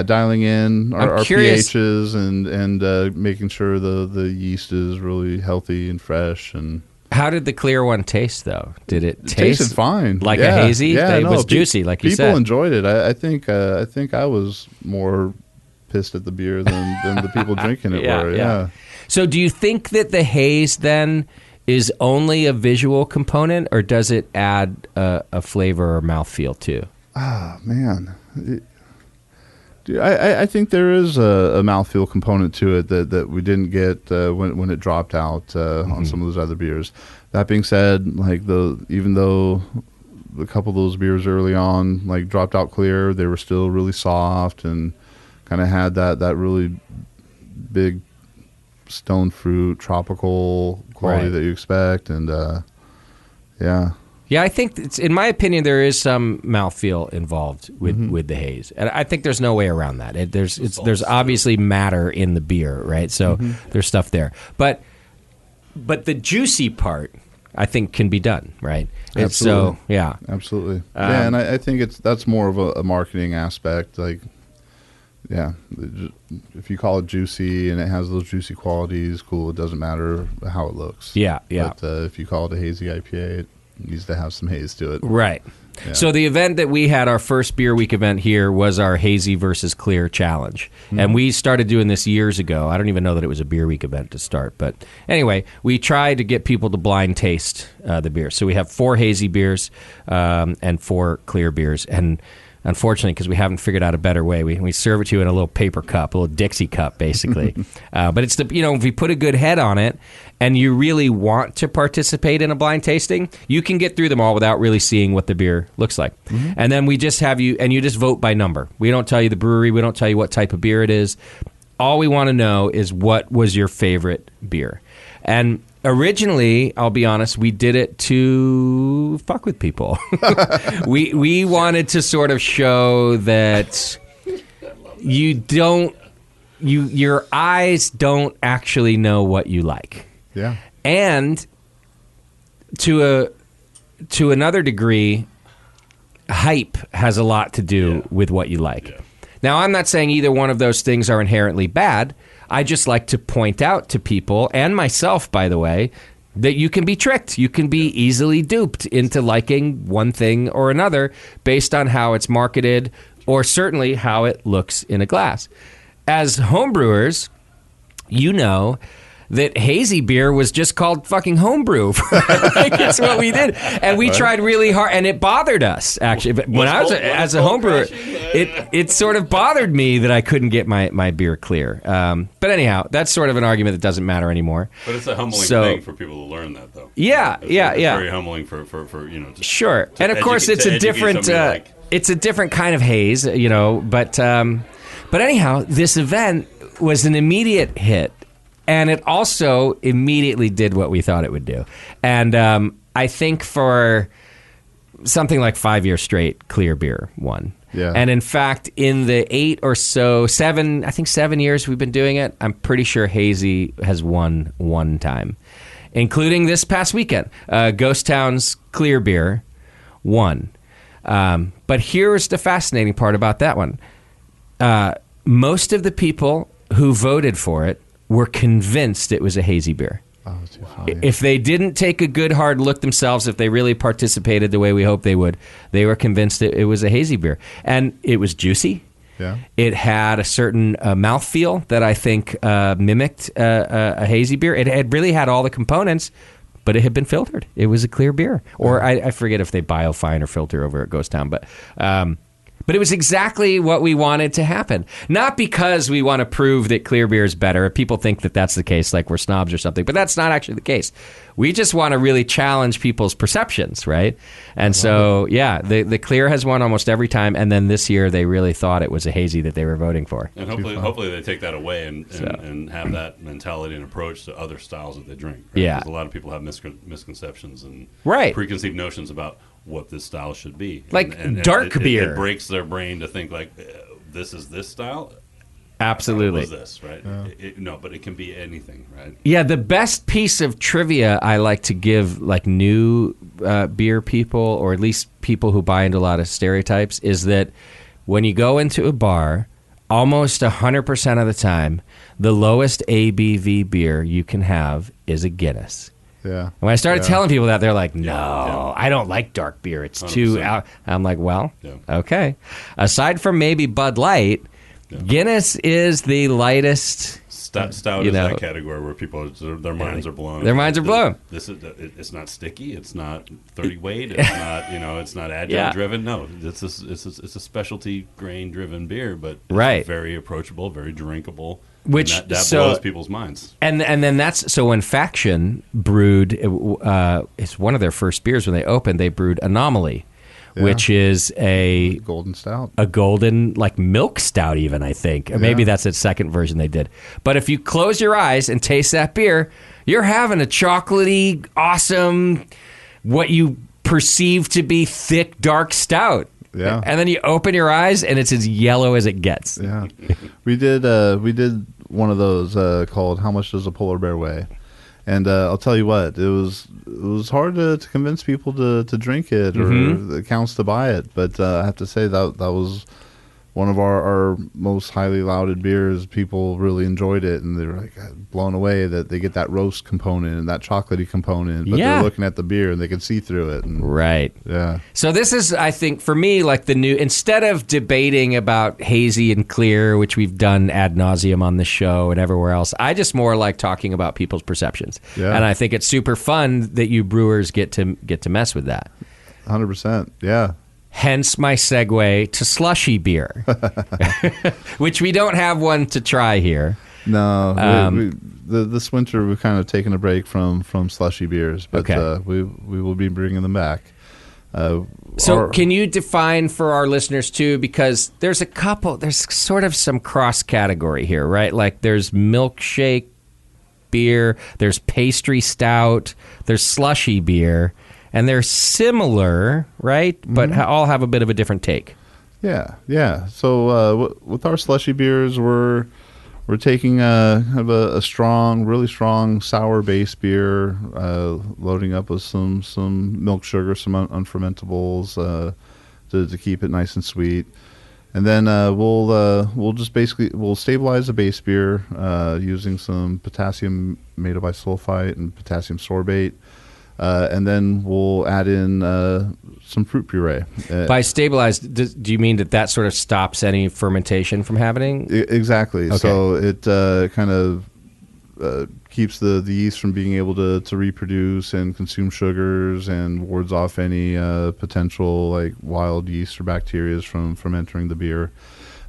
dialing in our pHs and making sure the yeast is really healthy and fresh. And how did the clear one taste, though? Did it tasted fine, like a hazy? Yeah, it was juicy, like you said. People enjoyed it. I think I was more pissed at the beer than the people drinking it were. Yeah. So, do you think that the haze then is only a visual component, or does it add a flavor or mouthfeel too? Ah, man. I think there is a mouthfeel component to it that we didn't get when it dropped out on some of those other beers. That being said, like even though a couple of those beers early on like dropped out clear, they were still really soft and kind of had that really big stone fruit tropical quality that you expect. And Yeah, I think, in my opinion, there is some mouthfeel involved with the haze, and I think there's no way around that. There's obviously matter in the beer, right? So there's stuff there, but the juicy part, I think, can be done, right? Absolutely. Absolutely. And I think that's more of a marketing aspect. Like, if you call it juicy and it has those juicy qualities, cool. It doesn't matter how it looks. Yeah. But if you call it a hazy IPA, it needs to have some haze to it. Right. Yeah. So the event that we had, our first Beer Week event here, was our hazy versus clear challenge. And we started doing this years ago. I don't even know that it was a Beer Week event to start. But anyway, we tried to get people to blind taste the beer. So we have 4 hazy beers and 4 clear beers. And unfortunately, because we haven't figured out a better way, we serve it to you in a little paper cup, a little Dixie cup, basically. But it's if you put a good head on it and you really want to participate in a blind tasting, you can get through them all without really seeing what the beer looks like. And then we just have you, and you just vote by number. We don't tell you the brewery. We don't tell you what type of beer it is. All we want to know is what was your favorite beer. And originally, I'll be honest, we did it to fuck with people. we wanted to sort of show that your eyes don't actually know what you like. Yeah. And to another degree, hype has a lot to do with what you like. Yeah. Now, I'm not saying either one of those things are inherently bad. I just like to point out to people, and myself, by the way, that you can be tricked. You can be easily duped into liking one thing or another based on how it's marketed or certainly how it looks in a glass. As homebrewers, you know that hazy beer was just called fucking homebrew. Like, it's what we did. And we tried really hard, and it bothered us, actually. But when I was as a homebrewer, it sort of bothered me that I couldn't get my beer clear. But anyhow, that's sort of an argument that doesn't matter anymore. But it's a humbling thing for people to learn that, thoho. It's very humbling for sure. And of course, it's a different it's a different kind of haze, But anyhow, this event was an immediate hit. And it also immediately did what we thought it would do. And I think for something like 5 years straight, clear beer won. Yeah. And in fact, in the 7 years we've been doing it, I'm pretty sure hazy has won one time, including this past weekend. Ghost Town's clear beer won. But here's the fascinating part about that one. Most of the people who voted for it were convinced it was a hazy beer. Oh, too funny. If they didn't take a good hard look themselves, if they really participated the way we hoped they would, they were convinced it was a hazy beer. And it was juicy. Yeah. It had a certain mouthfeel that I think mimicked a hazy beer. It had really had all the components, but it had been filtered. It was a clear beer. Or I forget if they biofine or filter over at Ghost Town. But But it was exactly what we wanted to happen. Not because we want to prove that clear beer is better. People think that that's the case, like we're snobs or something. But that's not actually the case. We just want to really challenge people's perceptions, right? And so, yeah, the clear has won almost every time. And then this year, they really thought it was a hazy that they were voting for. And hopefully they take that away and have that mentality and approach to other styles that they drink. Right? Yeah. Because a lot of people have misconceptions and Right. preconceived notions about what this style should be. Like and dark beer. It breaks their brain to think like, this is this style? Absolutely. What was this, right? Yeah. No, but it can be anything, right? Yeah, the best piece of trivia I like to give like new beer people, or at least people who buy into a lot of stereotypes, is that when you go into a bar, almost 100% of the time, the lowest ABV beer you can have is a Guinness. Yeah. When I started telling people that, they're like, no, I don't like dark beer. It's 100%. Too out. I'm like, well, okay. Aside from maybe Bud Light, Guinness is the lightest. Stout is that category where people, their minds are blown. Their minds are blown. It's not sticky. It's not 30 weight. It's not it's not agile driven. No, it's a specialty grain driven beer, but it's very approachable, very drinkable. Which that blows people's minds. And then that's so when Faction brewed, it's one of their first beers when they opened. They brewed Anomaly, which is a golden stout, a golden like milk stout, even I think. Or maybe that's the second version they did. But if you close your eyes and taste that beer, you're having a chocolatey, awesome, what you perceive to be thick, dark stout. Yeah. And then you open your eyes and it's as yellow as it gets. Yeah. We did one of those called "How Much Does a Polar Bear Weigh?" And I'll tell you what, it was hard to convince people to drink it or the accounts to buy it. But I have to say that was one of our most highly lauded beers. People really enjoyed it, and they were like blown away that they get that roast component and that chocolatey component. But they're looking at the beer and they can see through it. And, right. Yeah. So this is, I think, for me, like the new, instead of debating about hazy and clear, which we've done ad nauseum on the show and everywhere else, I just more like talking about people's perceptions. Yeah. And I think it's super fun that you brewers get to mess with that. 100%. Yeah. Hence my segue to slushy beer, which we don't have one to try here. No, this winter we've kind of taken a break from slushy beers, but we will be bringing them back. So can you define for our listeners too, because there's sort of some cross category here, right? Like there's milkshake beer, there's pastry stout, there's slushy beer. And they're similar, right? But all have a bit of a different take. Yeah. So with our slushy beers, we're taking a strong, really strong sour base beer, loading up with some milk sugar, some unfermentables to keep it nice and sweet. And then we'll stabilize the base beer using some potassium metabisulfite and potassium sorbate. And then we'll add in some fruit puree. By stabilized, do you mean that sort of stops any fermentation from happening? Exactly. Okay. So it kind of keeps the yeast from being able to reproduce and consume sugars, and wards off any potential like wild yeast or bacteria from entering the beer.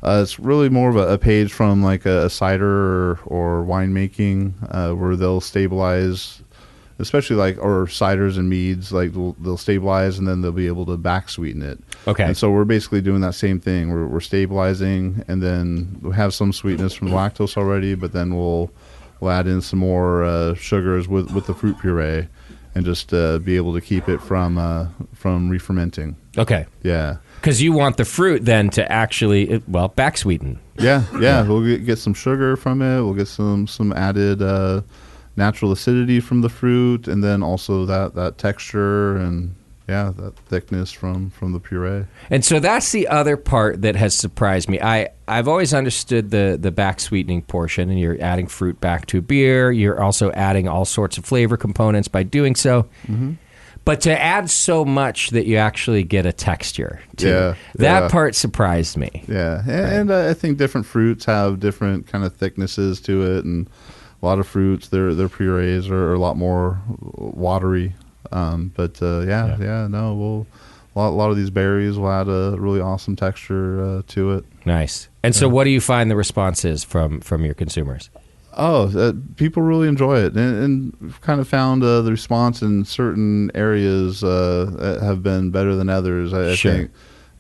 It's really more of a page from like a cider or winemaking where they'll stabilize. Especially or ciders and meads, like they'll stabilize and then they'll be able to back sweeten it. Okay. And so we're basically doing that same thing. We're stabilizing, and then we have some sweetness from the lactose already, but then we'll add in some more sugars with the fruit puree, and just be able to keep it from re-fermenting. Okay. Yeah. Because you want the fruit then to actually back sweeten. Yeah. We'll get some sugar from it. We'll get some added. Natural acidity from the fruit, and then also that texture and that thickness from the puree. And so that's the other part that has surprised me. I've always understood the back sweetening portion, and you're adding fruit back to beer. You're also adding all sorts of flavor components by doing so. Mm-hmm. But to add so much that you actually get a texture too, that part surprised me. Yeah, and I think different fruits have different kind of thicknesses to it, and a lot of fruits, their purees are a lot more watery. We'll lot of these berries will add a really awesome texture to it. Nice. And so what do you find the response is from your consumers? Oh, people really enjoy it, and we've kind of found the response in certain areas have been better than others. I think,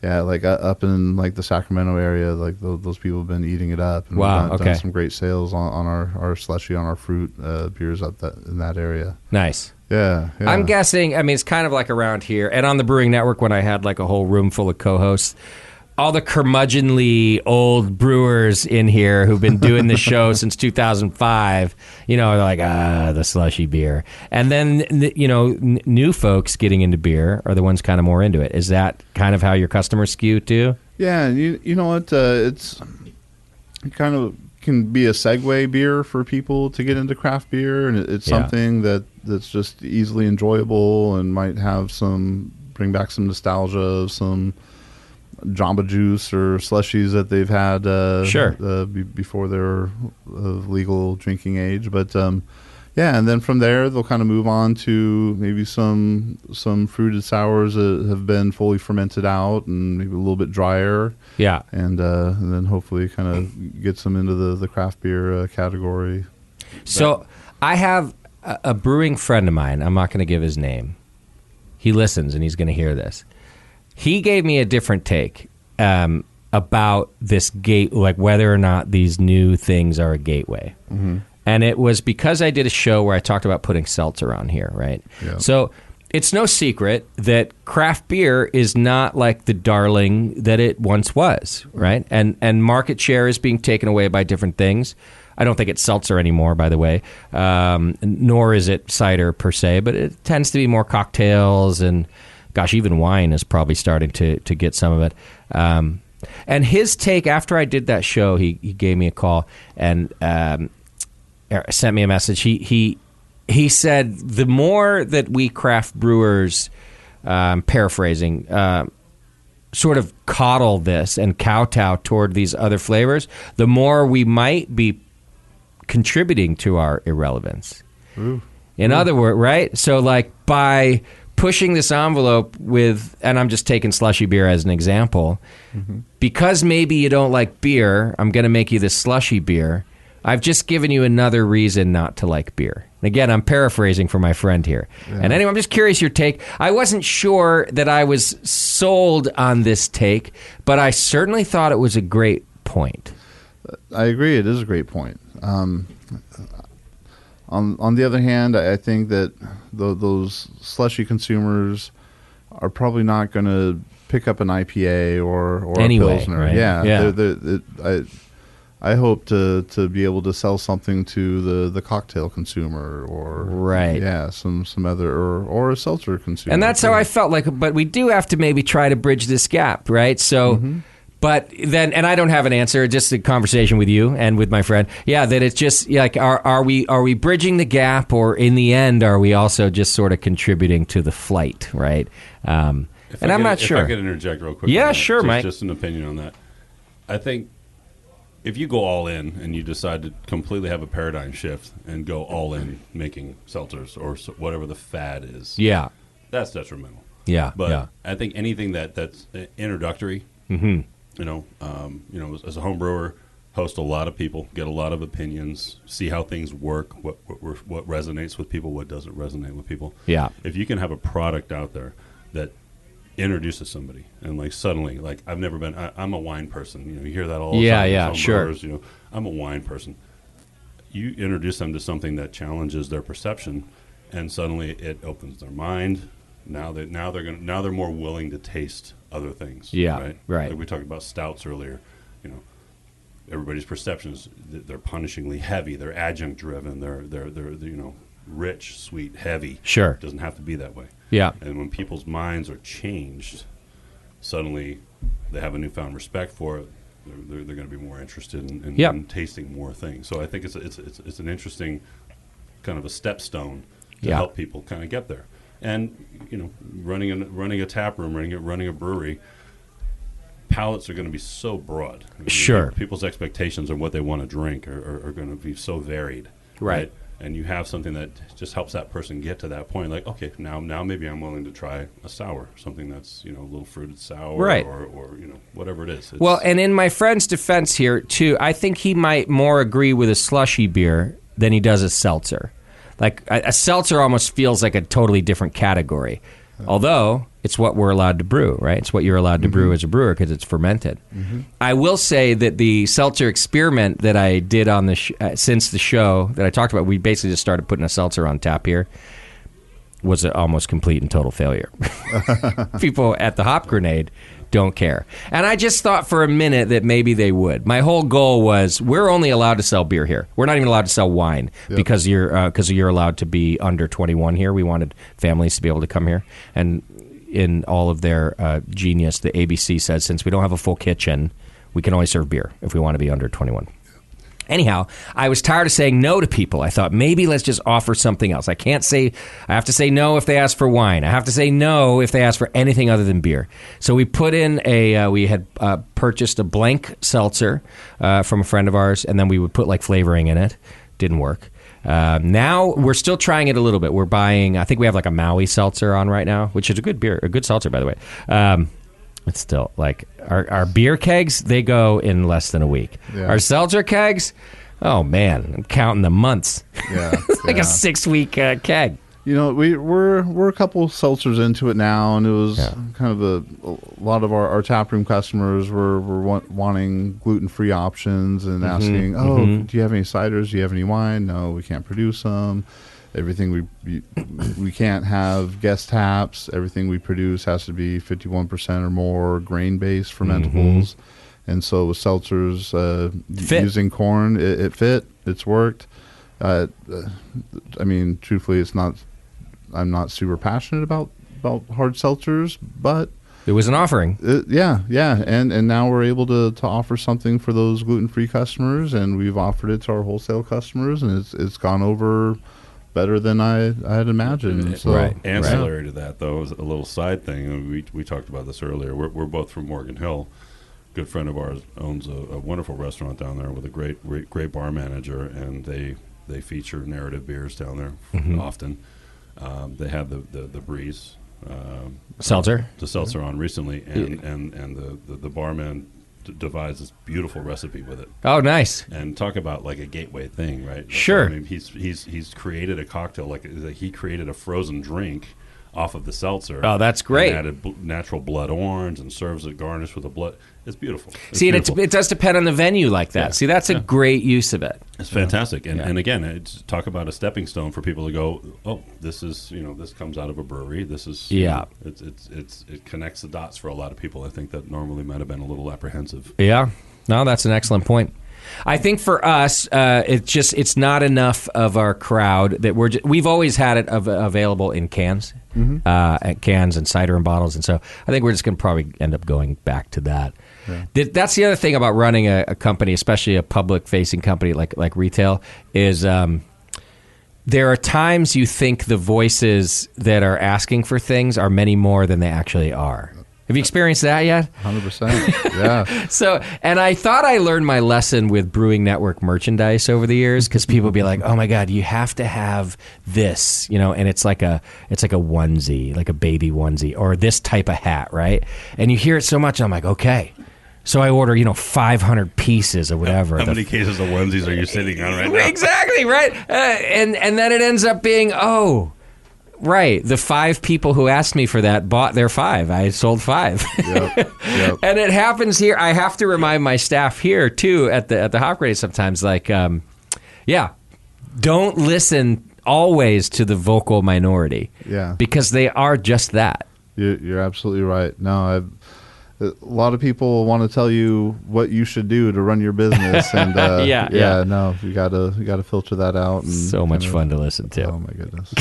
yeah, like up in like the Sacramento area, like those people have been eating it up. And wow, we've done some great sales on our slushy, on our fruit beers up in that area. Nice. Yeah. I'm guessing. I mean, it's kind of like around here, and on the Brewing Network when I had like a whole room full of co-hosts. All the curmudgeonly old brewers in here who've been doing the show since 2005, they're like, the slushy beer. And then, new folks getting into beer are the ones kind of more into it. Is that kind of how your customers skew too? Yeah, you know what? It kind of can be a segue beer for people to get into craft beer, and it's something that's just easily enjoyable and might have bring back some nostalgia of some Jamba Juice or slushies that they've had before they were of legal drinking age. But and then from there they'll kind of move on to maybe some fruited sours that have been fully fermented out and maybe a little bit drier. Yeah, and then hopefully kind of gets them into the craft beer category. So I have a brewing friend of mine. I'm not going to give his name. He listens and he's going to hear this. He gave me a different take about this gate, like whether or not these new things are a gateway. Mm-hmm. And it was because I did a show where I talked about putting seltzer on here, right? Yeah. So it's no secret that craft beer is not like the darling that it once was, right? And market share is being taken away by different things. I don't think it's seltzer anymore, by the way, nor is it cider per se, but it tends to be more cocktails and... Gosh, even wine is probably starting to get some of it. And his take, after I did that show, he gave me a call and sent me a message. He said, the more that we craft brewers, paraphrasing, sort of coddle this and kowtow toward these other flavors, the more we might be contributing to our irrelevance. In other words, right? So like by... pushing this envelope with, and I'm just taking slushy beer as an example, because maybe you don't like beer, I'm going to make you this slushy beer. I've just given you another reason not to like beer. Again, I'm paraphrasing for my friend here. Yeah. And anyway, I'm just curious your take. I wasn't sure that I was sold on this take, but I certainly thought it was a great point. I agree. It is a great point. On the other hand, I think that those slushy consumers are probably not going to pick up an IPA or anyway, a Pilsner. Right? Yeah. I hope to be able to sell something to the cocktail consumer or some other or a seltzer consumer. And that's how I felt like. But we do have to maybe try to bridge this gap, right? So. But then, and I don't have an answer, just a conversation with you and with my friend. Yeah, that it's just like, are we bridging the gap, or in the end, are we also just sort of contributing to the flight, right? And I'm not sure. If I could interject real quick. Yeah, sure, Mike. Just an opinion on that. I think if you go all in and you decide to completely have a paradigm shift and go all in making seltzers or whatever the fad is, that's detrimental. Yeah, but I think anything that's introductory. As a home brewer, host a lot of people, get a lot of opinions, see how things work, what resonates with people, what doesn't resonate with people. Yeah. If you can have a product out there that introduces somebody, and like suddenly, like I've never been, I'm a wine person. You hear that all the time. Yeah, sure. Brewers, I'm a wine person. You introduce them to something that challenges their perception, and suddenly it opens their mind. Now they're more willing to taste other things. Yeah, right. Like we talked about stouts earlier. Everybody's perceptions, they're punishingly heavy. They're adjunct driven. They're rich, sweet, heavy. Sure, it doesn't have to be that way. Yeah. And when people's minds are changed, suddenly they have a newfound respect for it. They're going to be more interested in tasting more things. So I think it's an interesting kind of a stepstone to help people kind of get there. And running a tap room, running a brewery, palates are going to be so broad. Sure, people's expectations on what they want to drink are going to be so varied. Right. and you have something that just helps that person get to that point, like, okay, now maybe I'm willing to try a sour, something that's, a little fruited sour, right, or whatever it is. Well, and in my friend's defense here too, I think he might more agree with a slushy beer than he does a seltzer. Like a seltzer almost feels like a totally different category, although it's what we're allowed to brew, right? It's what you're allowed to brew as a brewer because it's fermented. I will say that the seltzer experiment that I did on the since the show that I talked about, we basically just started putting a seltzer on tap here, was an almost complete and total failure. People at the Hop Grenade don't care. And I just thought for a minute that maybe they would. My whole goal was we're only allowed to sell beer here. We're not even allowed to sell wine because you're allowed to be under 21 here. We wanted families to be able to come here. And in all of their genius, the ABC says since we don't have a full kitchen, we can only serve beer if we want to be under 21. Anyhow, I was tired of saying no to people. I thought maybe let's just offer something else. I have to say no if they ask for wine. I have to say no if they ask for anything other than beer. So we put in we had purchased a blank seltzer from a friend of ours, and then we would put like flavoring in it. Didn't work. Now we're still trying it a little bit. We're buying, I think we have like a Maui seltzer on right now, which is a good beer, a good seltzer, by the way. It's still like our beer kegs, they go in less than a week. Yeah. Our seltzer kegs, oh man, I'm counting the months. Yeah, it's like a 6-week keg. We're a couple seltzers into it now, and it was kind of a lot of our taproom customers were wanting gluten-free options and asking, do you have any ciders? Do you have any wine? No, we can't produce them. Everything we can't have guest taps. Everything we produce has to be 51% or more grain-based fermentables. And so with seltzers, using corn, it fit. It's worked. I mean, truthfully, I'm not super passionate about hard seltzers, but it was an offering. Yeah. And now we're able to offer something for those gluten-free customers, and we've offered it to our wholesale customers, and it's gone over better than I had imagined. So, Ancillary to that, though, is a little side thing. We talked about this earlier. We're both from Morgan Hill. A good friend of ours owns a wonderful restaurant down there with a great bar manager, and they feature narrative beers down there often. They had the Breeze seltzer, the seltzer on recently, and the barman devised this beautiful recipe with it. Oh, nice! And talk about like a gateway thing, right? Sure. I mean, he's created a cocktail like he created a frozen drink off of the seltzer. Oh, that's great. And added natural blood orange and serves it garnished with a blood. It's beautiful. It does depend on the venue like that. Yeah. See, that's a great use of it. It's fantastic. And again, talk about a stepping stone for people to go, oh, this is, this comes out of a brewery. This is, it connects the dots for a lot of people. I think that normally might have been a little apprehensive. Yeah. No, that's an excellent point. I think for us, it's not enough of our crowd that we've always had it available in cans, cans and cider and bottles, and so I think we're just going to probably end up going back to that. Yeah. That's the other thing about running a company, especially a public-facing company like retail, is there are times you think the voices that are asking for things are many more than they actually are. Have you experienced that yet? 100%. Yeah. So, and I thought I learned my lesson with Brewing Network merchandise over the years, because people be like, "Oh my God, you have to have this," and it's like a onesie, like a baby onesie, or this type of hat, right? And you hear it so much, I'm like, okay. So I order, 500 pieces or whatever. How many cases of onesies are you sitting on right now? Exactly, right. And then it ends up being, right. The 5 people who asked me for that bought their 5. I sold 5. Yep. And it happens here. I have to remind my staff here, too, at the Hop Grenade sometimes, don't listen always to the vocal minority. Yeah. Because they are just that. You're absolutely right. No, a lot of people want to tell you what you should do to run your business, and no, you gotta filter that out. And so much fun to listen to. Oh my goodness.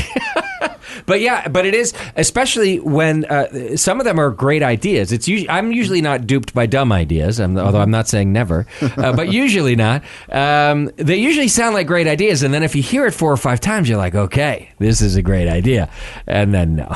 But it is, especially when some of them are great ideas. I'm usually not duped by dumb ideas, although I'm not saying never, but usually not. They usually sound like great ideas, and then if you hear it 4 or 5 times, you're like, okay, this is a great idea. And then no.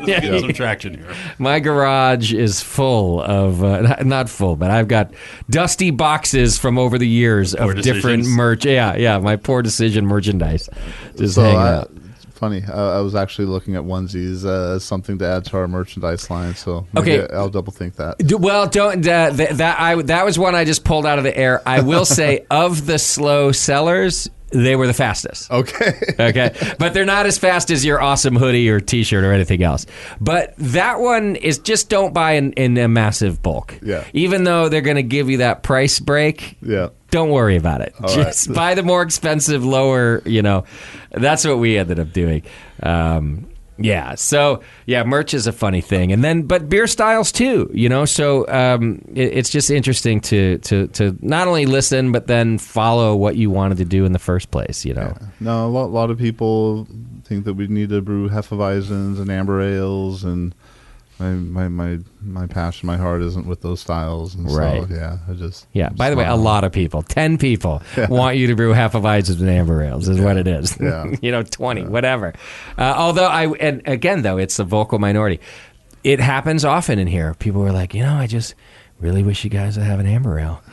Get some traction here. My garage is full of, not full, but I've got dusty boxes from over the years of different merch. Yeah, my poor decision merchandise. Just hanging out. Funny. I was actually looking at onesies as something to add to our merchandise line, so I'll double think that. Well, don't that was one I just pulled out of the air. I will say, of the slow sellers, they were the fastest. Okay. But they're not as fast as your awesome hoodie or T-shirt or anything else. But that one is just don't buy in a massive bulk. Yeah. Even though they're going to give you that price break. Yeah. Don't worry about it. Just buy the more expensive, lower, that's what we ended up doing. So merch is a funny thing. But beer styles too, so it's just interesting to not only listen, but then follow what you wanted to do in the first place, Yeah. No, a lot of people think that we need to brew Hefeweizens and amber ales, and my passion, my heart isn't with those styles. And right. So, by the way, a lot of people, 10 people want you to brew Hefeweizens and amber ales is what it is. Yeah. 20, whatever. Although and again, though, it's a vocal minority. It happens often in here. People are like, I just really wish you guys would have an amber ale.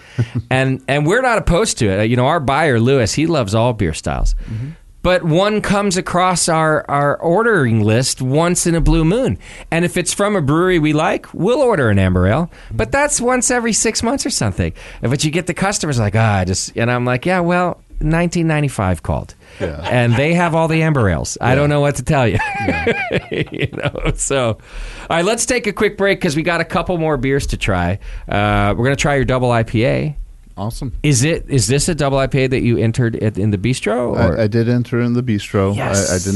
and we're not opposed to it. Our buyer, Lewis, he loves all beer styles. Mm-hmm. But one comes across our ordering list once in a blue moon. And if it's from a brewery we like, we'll order an amber ale. But that's once every 6 months or something. But you get the customers like, and I'm like, 1995 called. Yeah. And they have all the amber ales. I don't know what to tell you. Yeah. So, all right, let's take a quick break because we got a couple more beers to try. We're going to try your double IPA. Awesome. Is this a double IPA that you entered in the bistro? Or? I did enter in the bistro. Yes. I did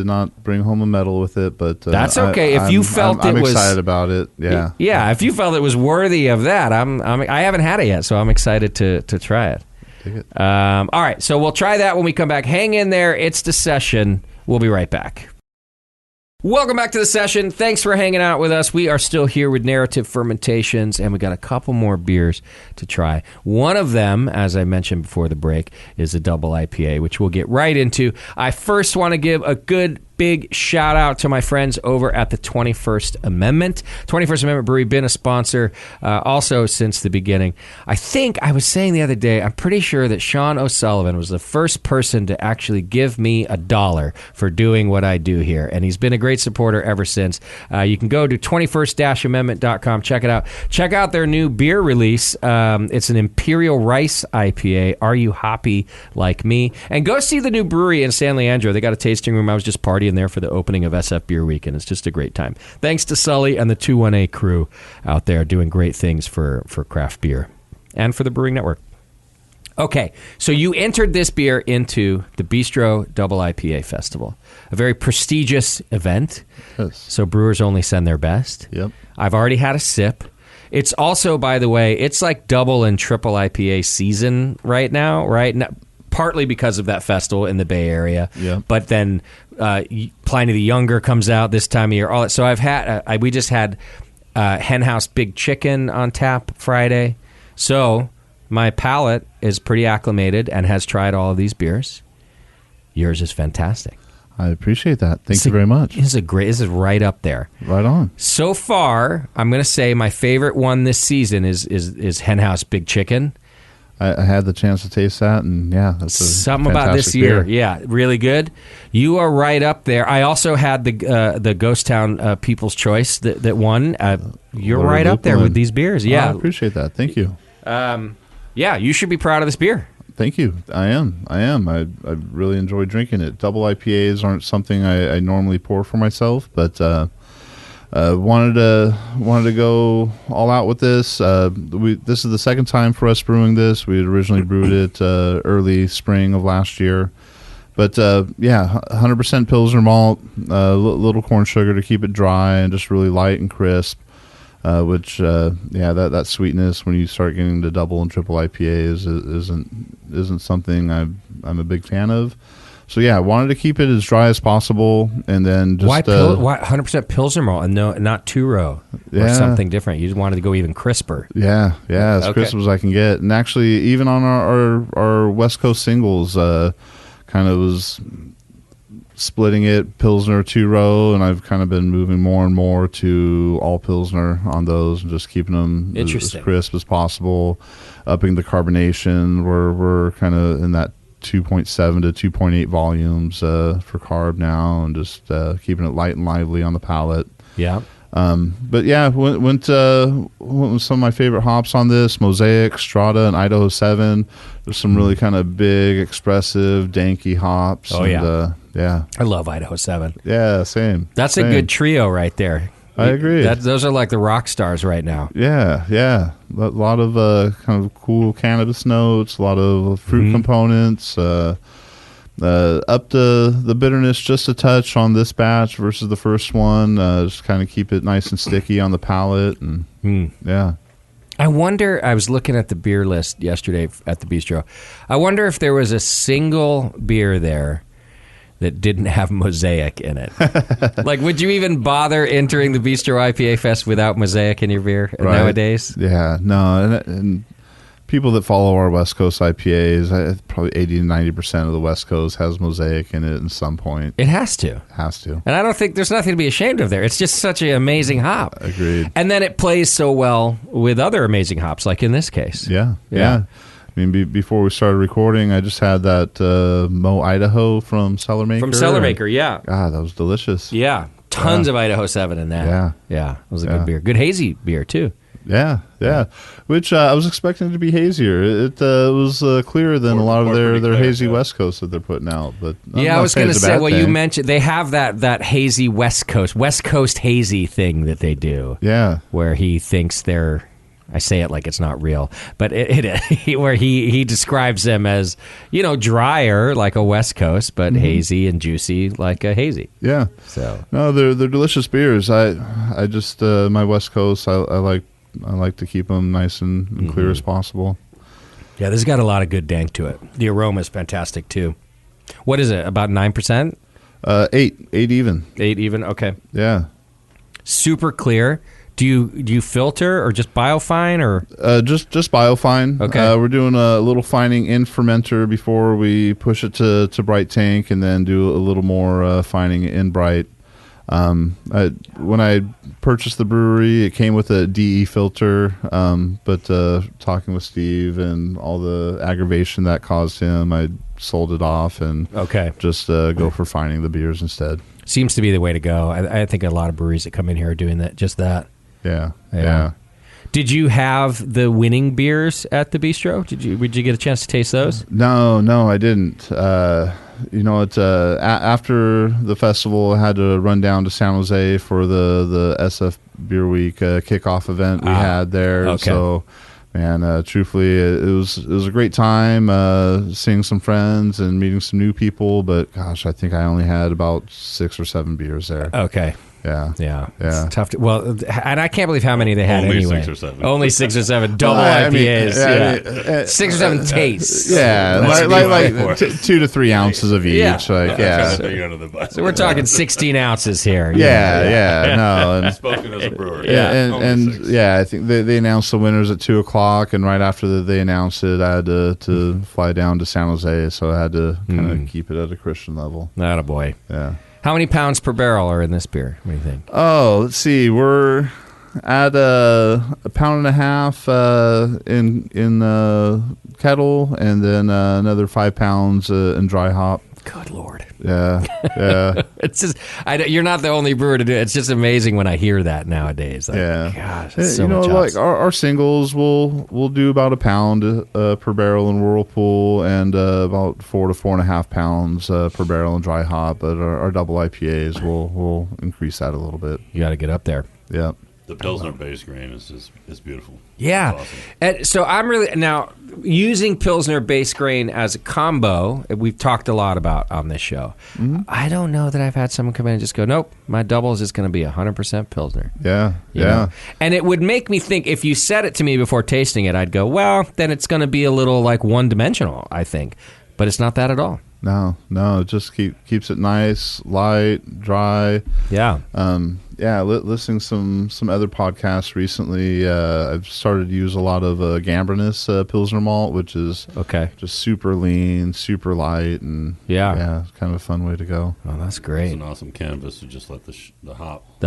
not bring home a medal with it, but that's okay. If you felt I'm it was excited about it, yeah. Yeah, if you felt it was worthy of that, I haven't had it yet, so I'm excited to try it. Take it. All right, so we'll try that when we come back. Hang in there. It's the session. We'll be right back. Welcome back to the session. Thanks for hanging out with us. We are still here with Narrative Fermentations, and we got a couple more beers to try. One of them, as I mentioned before the break, is a double IPA, which we'll get right into. I first want to give a good big shout out to my friends over at the 21st Amendment. 21st Amendment Brewery, been a sponsor also since the beginning. I think I was saying the other day, I'm pretty sure that Sean O'Sullivan was the first person to actually give me $1 for doing what I do here. And he's been a great supporter ever since. You can go to 21st-amendment.com. Check it out. Check out their new beer release. It's an Imperial Rice IPA. Are you hoppy like me? And go see the new brewery in San Leandro. They got a tasting room. I was just partying there for the opening of SF Beer Week, and it's just a great time. Thanks to Sully and the 21A crew out there doing great things for craft beer and for the Brewing Network. Okay, so you entered this beer into the Bistro Double IPA Festival, a very prestigious event. Yes. So brewers only send their best. Yep. I've already had a sip. It's also, by the way, it's like double and triple IPA season right now, right? Partly because of that festival in the Bay Area. Yep. But then Pliny the Younger comes out this time of year. All that. So I've had we just had Hen House Big Chicken on tap Friday. So my palate is pretty acclimated and has tried all of these beers. Yours is fantastic. I appreciate that. Thank you very much. This is right up there. Right on. So far, I'm going to say my favorite one this season is Hen House Big Chicken. I had the chance to taste that, and that's something about this year. Beer. Yeah, really good. You are right up there. I also had the Ghost Town People's Choice that won. You're right up there with these beers. Yeah, I appreciate that. Thank you. You should be proud of this beer. Thank you. I am. I really enjoy drinking it. Double IPAs aren't something I normally pour for myself, but wanted to go all out with this. This is the second time for us brewing this. We had originally brewed it early spring of last year, but 100% Pilsner malt, little corn sugar to keep it dry and just really light and crisp. That sweetness when you start getting to double and triple IPAs isn't something I'm a big fan of. So yeah, I wanted to keep it as dry as possible, and then just why 100% Pilsner malt and not 2-row or something different? You just wanted to go even crisper. Yeah, as crisp as I can get. And actually, even on our West Coast singles, kind of was splitting it Pilsner 2-row, and I've kind of been moving more and more to all Pilsner on those, and just keeping them as crisp as possible, upping the carbonation. We're kind of in that 2.7 to 2.8 volumes for carb now, and just keeping it light and lively on the palate. Yeah. But yeah, went with some of my favorite hops on this: Mosaic, Strata, and Idaho 7. There's some really kind of big, expressive, danky hops. Oh, yeah. I love Idaho 7. Yeah, same. That's a good trio right there. I agree. Those are like the rock stars right now. Yeah. A lot of kind of cool cannabis notes, a lot of fruit components. Up the bitterness just a touch on this batch versus the first one. Just kind of keep it nice and sticky on the palate. And yeah. I wonder, I was looking at the beer list yesterday at the bistro. I wonder if there was a single beer there that didn't have Mosaic in it. Like, would you even bother entering the Bistro IPA Fest without Mosaic in your beer nowadays? Yeah, no. And people that follow our West Coast IPAs, probably 80 to 90% of the West Coast has Mosaic in it at some point. It has to. And I don't think there's nothing to be ashamed of there. It's just such an amazing hop. Agreed. And then it plays so well with other amazing hops, like in this case. Yeah. I mean, before we started recording, I just had that Mo Idaho from Cellar Maker. From Cellar Maker, yeah. God, that was delicious. Yeah. Tons of Idaho 7 in that. Yeah. It was a good beer. Good hazy beer, too. Yeah. Which I was expecting to be hazier. It was clearer than a lot of their hazy West Coast that they're putting out. But I was going to say, well, you mentioned they have that hazy West Coast hazy thing that they do. Yeah. Where he thinks they're, I say it like it's not real, but where he describes them as, drier like a West Coast, but hazy and juicy like a hazy. Yeah. So no, they're delicious beers. I just my West Coast, I like to keep them nice and clear as possible. Yeah, this has got a lot of good dank to it. The aroma is fantastic too. What is it? About 9%? 8 even. 8 even. Okay. Yeah. Super clear. Do you filter or just biofine or just biofine? Okay. We're doing a little fining in fermenter before we push it to bright tank, and then do a little more fining in bright. When I purchased the brewery, it came with a DE filter, but talking with Steve and all the aggravation that caused him, I sold it off and just go for fining the beers instead. Seems to be the way to go. I think a lot of breweries that come in here are doing that. Just that. Yeah. Did you have the winning beers at the bistro? Did you get a chance to taste those? No, I didn't. After the festival, I had to run down to San Jose for the SF Beer Week kickoff event we had there. Okay. So, man, truthfully, it was a great time seeing some friends and meeting some new people. But gosh, I think I only had about 6 or 7 beers there. Okay. Yeah. It's tough to, and I can't believe how many they had Only anyway. 6 or 7. Only 6 or 7 double IPAs. 6 or 7 tastes. Yeah, like 2 to 3 ounces of each. Yeah. So we're talking 16 ounces here. No. And, Spoken as a brewer. I think they announced the winners at 2:00, and right after they announced it, I had to fly down to San Jose, so I had to kind of keep it at a Christian level. Attaboy. Yeah. How many pounds per barrel are in this beer? What do you think? Oh, let's see. We're at a pound and a half in kettle, and then another 5 pounds in dry hop. Good Lord. Yeah. It's just you're not the only brewer to do it. It's just amazing when I hear that nowadays. Like, yeah. Gosh, it's so much like our singles will do about a pound per barrel in Whirlpool, and about 4 to 4.5 pounds per barrel in dry hop. But our double IPAs will increase that a little bit. You got to get up there. Yeah. The Pilsner base grain is beautiful. Yeah. Awesome. And so I'm really now using Pilsner base grain as a combo. We've talked a lot about on this show. Mm-hmm. I don't know that I've had someone come in and just go, nope, my double is just going to be 100% Pilsner. Yeah. You know? And it would make me think, if you said it to me before tasting it, I'd go, well, then it's going to be a little like one-dimensional, I think. But it's not that at all. No, it just keeps it nice, light, dry. Yeah. Listening some other podcasts recently. I've started to use a lot of Gambrinus Pilsner malt, which is just super lean, super light, and it's kind of a fun way to go. Oh, that's great. It's an awesome canvas to just let the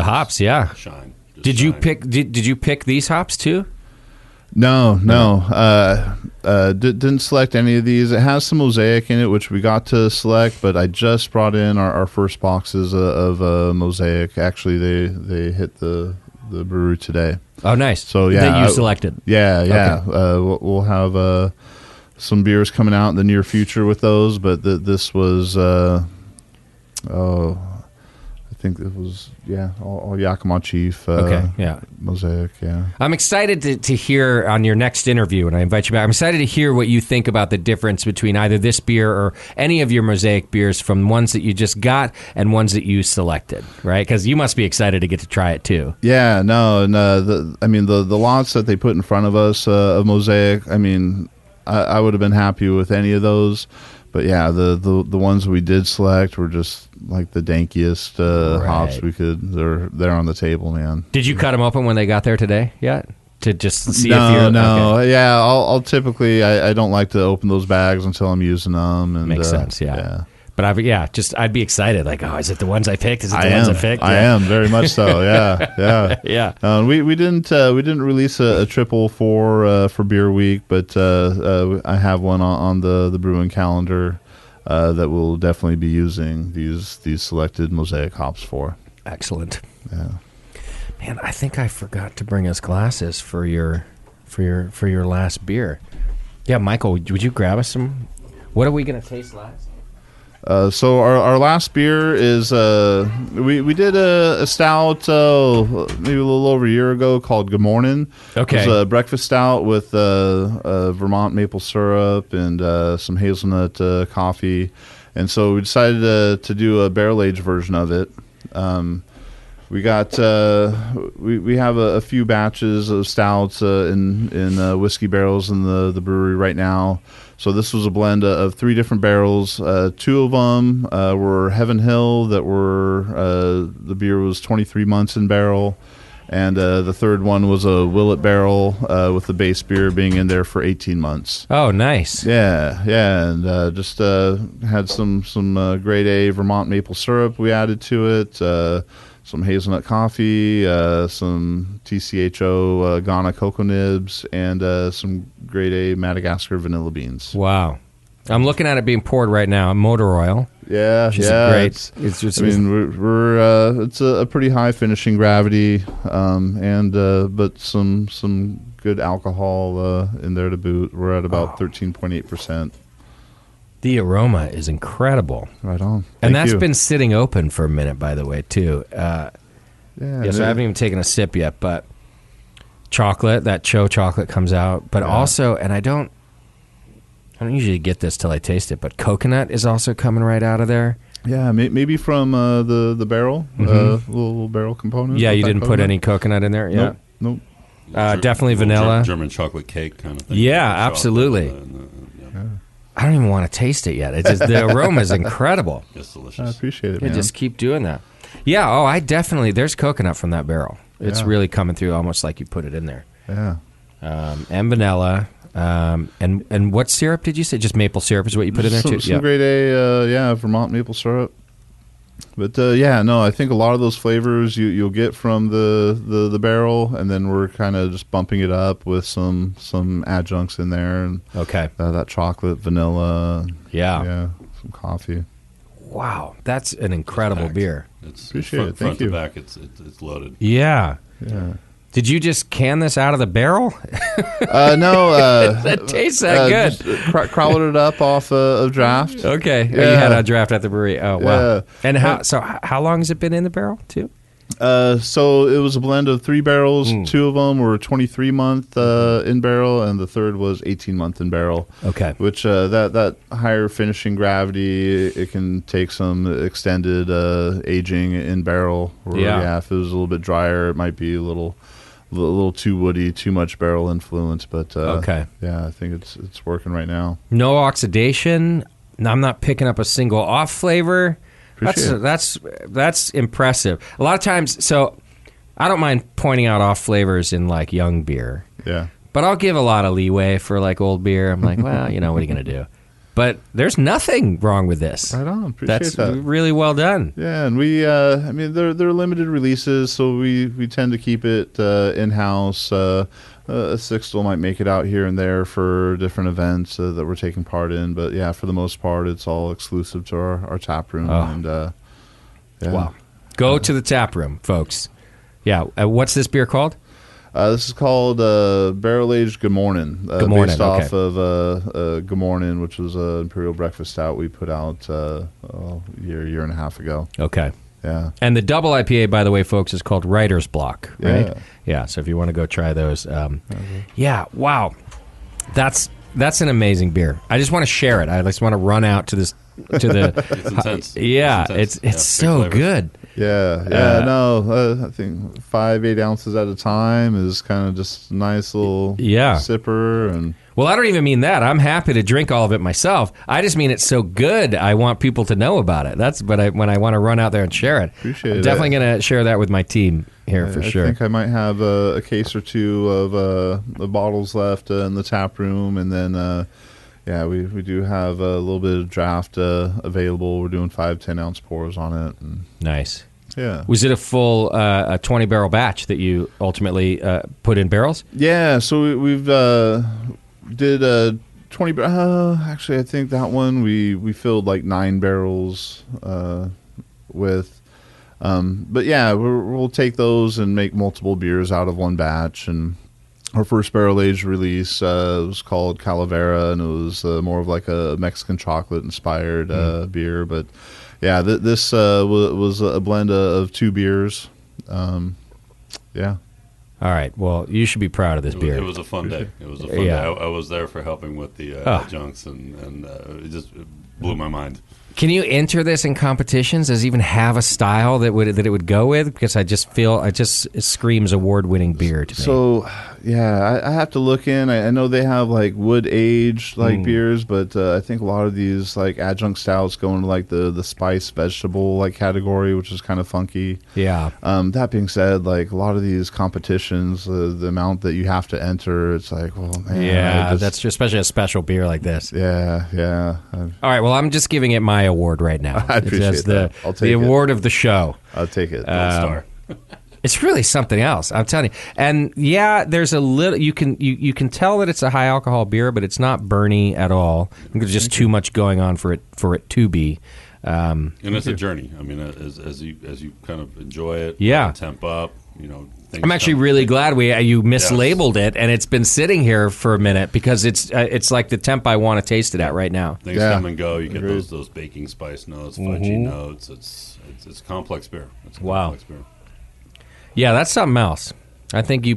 hops shine. Did you pick these hops too? No. Didn't select any of these. It has some Mosaic in it, which we got to select, but I just brought in our first boxes of Mosaic. Actually, they hit the brewery today. Oh, nice. So that you selected. Yeah. Okay. We'll have some beers coming out in the near future with those, but this was I think it was all Yakima Chief. Mosaic. Yeah, I'm excited to hear on your next interview, and I invite you back. I'm excited to hear what you think about the difference between either this beer or any of your Mosaic beers, from ones that you just got and ones that you selected, right? Because you must be excited to get to try it too. Yeah, no, and the lots that they put in front of us of Mosaic. I mean, I would have been happy with any of those. But yeah, the ones we did select were just like the dankiest hops we could. They're on the table, man. Did you cut them open when they got there today yet? To just see if you're... No. Okay. Yeah, I'll typically... I don't like to open those bags until I'm using them. And, makes sense, yeah. But I'd be excited. Like, oh, is it the ones I picked? Is it the ones I picked? I am very much so. Yeah. Yeah. We didn't release a triple for Beer Week, but I have one on the brewing calendar that we'll definitely be using these selected Mosaic hops for. Excellent. Yeah. Man, I think I forgot to bring us glasses for your last beer. Yeah, Michael, would you grab us some? What are we going to taste last? So our last beer is we did a stout maybe a little over a year ago called Good Morning. Okay, it was a breakfast stout with Vermont maple syrup and some hazelnut coffee, and so we decided to do a barrel aged version of it. We got we have a few batches of stouts in whiskey barrels in the brewery right now. So this was a blend of 3 different barrels. 2 of them were Heaven Hill that were the beer was 23 months in barrel, and the third one was a Willet barrel with the base beer being in there for 18 months. Oh, nice. Yeah, and just had some grade A Vermont maple syrup we added to it. Some hazelnut coffee, some TCHO Ghana cocoa nibs, and some grade A Madagascar vanilla beans. Wow. I'm looking at it being poured right now. Motor oil. Yeah, great. It's a pretty high finishing gravity, but some good alcohol in there to boot. We're at about 13.8%. The aroma is incredible. Right on. And that's been sitting open for a minute, by the way, too. So I haven't even taken a sip yet, but chocolate, that Cho chocolate comes out. But also, and I don't usually get this till I taste it, but coconut is also coming right out of there. Yeah, maybe from the barrel, little barrel component. Yeah, you didn't put any coconut in there? Yeah. Nope. Definitely vanilla. German chocolate cake kind of thing. Yeah, absolutely. I don't even want to taste it yet. It's just, the aroma is incredible. It's delicious. I appreciate it, Yeah, man. just keep doing that. Yeah, there's coconut from that barrel. It's really coming through almost like you put it in there. Yeah. And vanilla. And what syrup did you say? Just maple syrup is what you put in there too? Some grade A, Vermont maple syrup. But I think a lot of those flavors you'll get from the barrel, and then we're kind of just bumping it up with some adjuncts in there, and that chocolate, vanilla, some coffee. Wow, that's an incredible bear. Appreciate it. Front Thank you. to back, it's loaded. Yeah. Yeah. Did you just can this out of the barrel? No. That tastes that good. Just crowled it up off of draft. Okay. Yeah. You had a draft at the brewery. Oh, wow. Yeah. And how long has it been in the barrel, too? So it was a blend of 3 barrels. 2 of them were 23-month in barrel, and the third was 18-month in barrel. Okay. Which that higher finishing gravity, it can take some extended aging in barrel. Where, if it was a little bit drier, it might be a little too woody, too much barrel influence. But I think it's working right now. No oxidation. I'm not picking up a single off flavor. That's impressive. A lot of times, so I don't mind pointing out off flavors in like young beer. Yeah. But I'll give a lot of leeway for like old beer. I'm like, well, what are you going to do? But there's nothing wrong with this. Right on. Appreciate that. Really well done. Yeah, and we, they're limited releases, so we tend to keep it in-house. A sixtel might make it out here and there for different events that we're taking part in. But yeah, for the most part, it's all exclusive to our tap room. Oh. And yeah. Wow. Go to the tap room, folks. Yeah. What's this beer called? This is called Barrel Aged Good Morning. Good Morning, based off of Good Morning, which was an Imperial Breakfast Stout we put out a year and a half ago. Okay. Yeah. And the double IPA, by the way, folks, is called Writer's Block, right? Yeah. Yeah, so if you want to go try those. Yeah, wow. That's an amazing beer. I just want to share it. I just want to run out to this. To the It's intense. Yeah, it's so good. Yeah. No, I think 5-8 ounces at a time is kind of just a nice little sipper. And well, I don't even mean that. I'm happy to drink all of it myself. I just mean it's so good. I want people to know about it. That's when I want to run out there and share it. Appreciate it. I'm definitely going to share that with my team here for sure. I think I might have a case or two of the bottles left in the tap room, and then. Yeah, we do have a little bit of draft available. We're doing 5-10 ounce pours on it. And nice. Yeah. Was it a full 20 barrel batch that you ultimately put in barrels? Yeah. So we've did a 20. Actually, I think that one we filled like 9 barrels with. But yeah, we'll take those and make multiple beers out of one batch. And our first barrel-aged release was called Calavera, and it was more of like a Mexican chocolate-inspired beer. But yeah, this was a blend of 2 beers. Yeah. All right. Well, you should be proud of this beer. It was a fun day. It was a fun day. I was there for helping with the adjuncts, and it just blew my mind. Can you enter this in competitions? Does it even have a style that it would go with? Because I just feel it screams award-winning beer to me. So, yeah, I have to look in. I know they have like wood-aged beers, but I think a lot of these like adjunct stouts go into like the spice vegetable like category, which is kind of funky. Yeah. That being said, like a lot of these competitions, the amount that you have to enter, it's like, well, man. Yeah, that's just, especially a special beer like this. Yeah. All right. Well, I'm just giving it my award right now. I appreciate that. I'll take the award of the show. I'll take it. Star. It's really something else, I'm telling you. And yeah, there's a little. You can tell that it's a high alcohol beer, but it's not burny at all. I think there's just too much going on for it to be. And it's a journey. I mean, as you kind of enjoy it, temp up. I'm actually really glad you mislabeled it, and it's been sitting here for a minute because it's like the temp I want to taste it at right now. Things come and go. You get those baking spice notes, fudgy notes. It's complex beer. It's a complex beer. Yeah, that's something else. I think you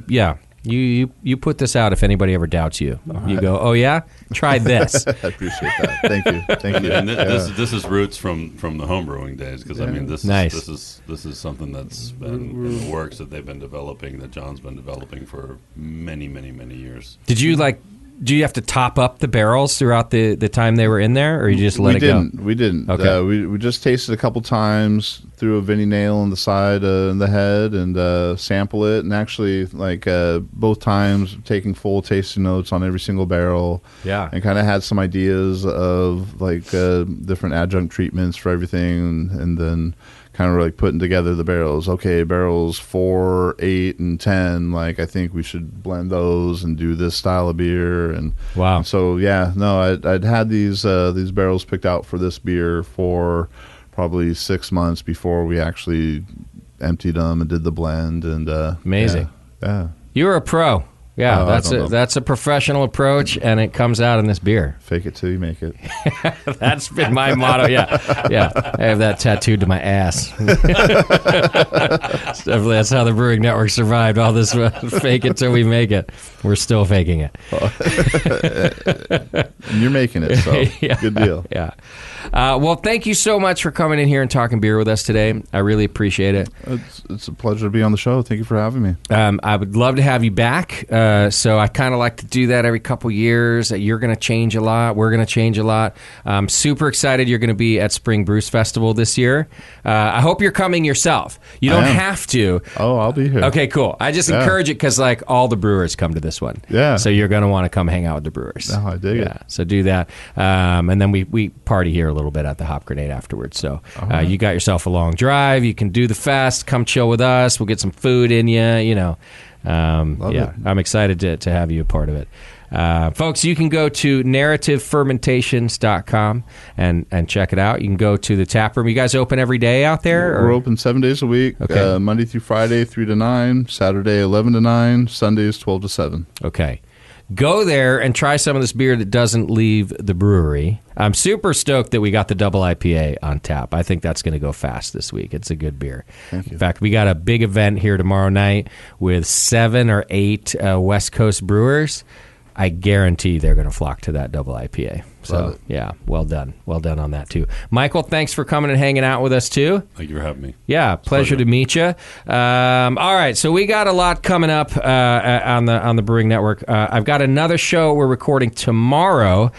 put this out if anybody ever doubts you. You go, oh yeah, try this. I appreciate that. Thank you. And this is roots from the home brewing days, because I mean this is something that's been in the works that they've been developing, that John's been developing for many years. Do you have to top up the barrels throughout the time they were in there, or you just let it go? We didn't. Okay. We just tasted a couple times, threw a Vinny nail on the side and the head, and sample it. And actually, like both times, taking full tasting notes on every single barrel. Yeah. And kind of had some ideas of like different adjunct treatments for everything, and then kind of like putting together the barrels. Okay, barrels 4, 8, and 10. Like I think we should blend those and do this style of beer. And wow. So yeah, no, I'd had these barrels picked out for this beer for probably 6 months before we actually emptied them and did the blend. And amazing. Yeah. You're a pro. Yeah, that's a professional approach, and it comes out in this beer. Fake it till you make it. That's been my motto. Yeah. I have that tattooed to my ass. That's how the Brewing Network survived all this. Fake it till we make it. We're still faking it. You're making it, so good deal. Yeah. Well, thank you so much for coming in here and talking beer with us today. I really appreciate it. It's a pleasure to be on the show. Thank you for having me. I would love to have you back So I kind of like to do that every couple years. You're going to change a lot. We're going to change a lot. I'm super excited you're going to be at Spring Brews Festival this year. I hope you're coming yourself. You don't have to. Oh, I'll be here. Okay, cool. I just encourage it because like all the brewers come to this one. Yeah. So you're going to want to come hang out with the brewers. Oh, I dig it. So do that. And then we party here a little bit at the Hop Grenade afterwards. So you got yourself a long drive. You can do the fest. Come chill with us. We'll get some food in you. You know. I'm excited to have you a part of it. Folks, you can go to narrativefermentations.com and check it out. You can go to the tap room. You guys open every day out there? We're open 7 days a week, Monday through Friday, 3 to 9, Saturday, 11 to 9, Sundays, 12 to 7. Okay. Go there and try some of this beer that doesn't leave the brewery. I'm super stoked that we got the double IPA on tap. I think that's going to go fast this week. It's a good beer. Thank you. In fact, we got a big event here tomorrow night with 7 or 8 West Coast brewers. I guarantee they're going to flock to that double IPA. So, yeah, well done. Well done on that, too. Michael, thanks for coming and hanging out with us, too. Thank you for having me. Yeah, pleasure to meet you. All right, so we got a lot coming up on the Brewing Network. I've got another show we're recording tomorrow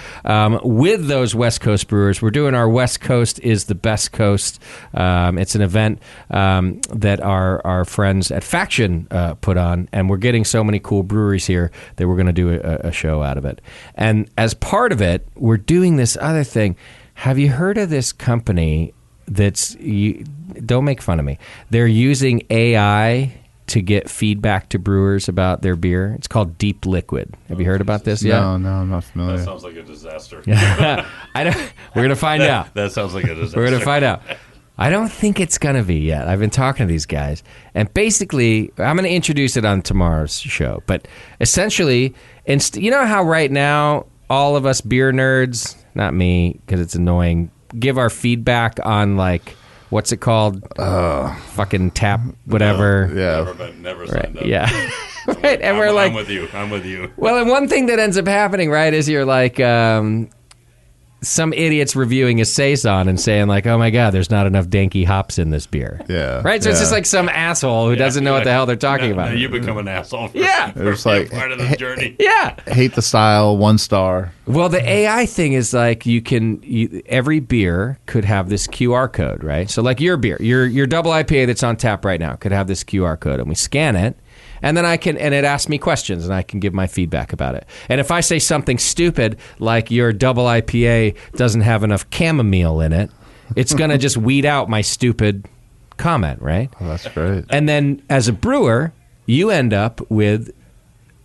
with those West Coast brewers. We're doing our West Coast is the Best Coast. It's an event that our friends at Faction put on, and we're getting so many cool breweries here that we're going to do a show out of it. And as part of it, we're doing this other thing. Have you heard of this company don't make fun of me. They're using AI to get feedback to brewers about their beer. It's called Deep Liquid. Have you heard about this yet? No, I'm not familiar. That sounds like a disaster. We're going to find out. That sounds like a disaster. We're going to find out. I don't think it's going to be yet. I've been talking to these guys. And basically, I'm going to introduce it on tomorrow's show. But essentially, you know how right now all of us beer nerds, not me because it's annoying, give our feedback on like, what's it called? Fucking tap, whatever. Never signed up. Yeah. Right. And we're like, I'm with you. Well, and one thing that ends up happening, right, is you're like, some idiot's reviewing a Saison and saying like, oh my God, there's not enough danky hops in this beer. Yeah. Right? So it's just like some asshole who doesn't know what the hell they're talking about. Now you become an asshole. Yeah. It's like part of the journey. Yeah. Hate the style, 1 star. Well, the AI thing is like every beer could have this QR code, right? So like your beer, your double IPA that's on tap right now could have this QR code, and we scan it. And then it asks me questions, and I can give my feedback about it. And if I say something stupid, like your double IPA doesn't have enough chamomile in it, it's going to just weed out my stupid comment, right? Oh, that's great. And then as a brewer, you end up with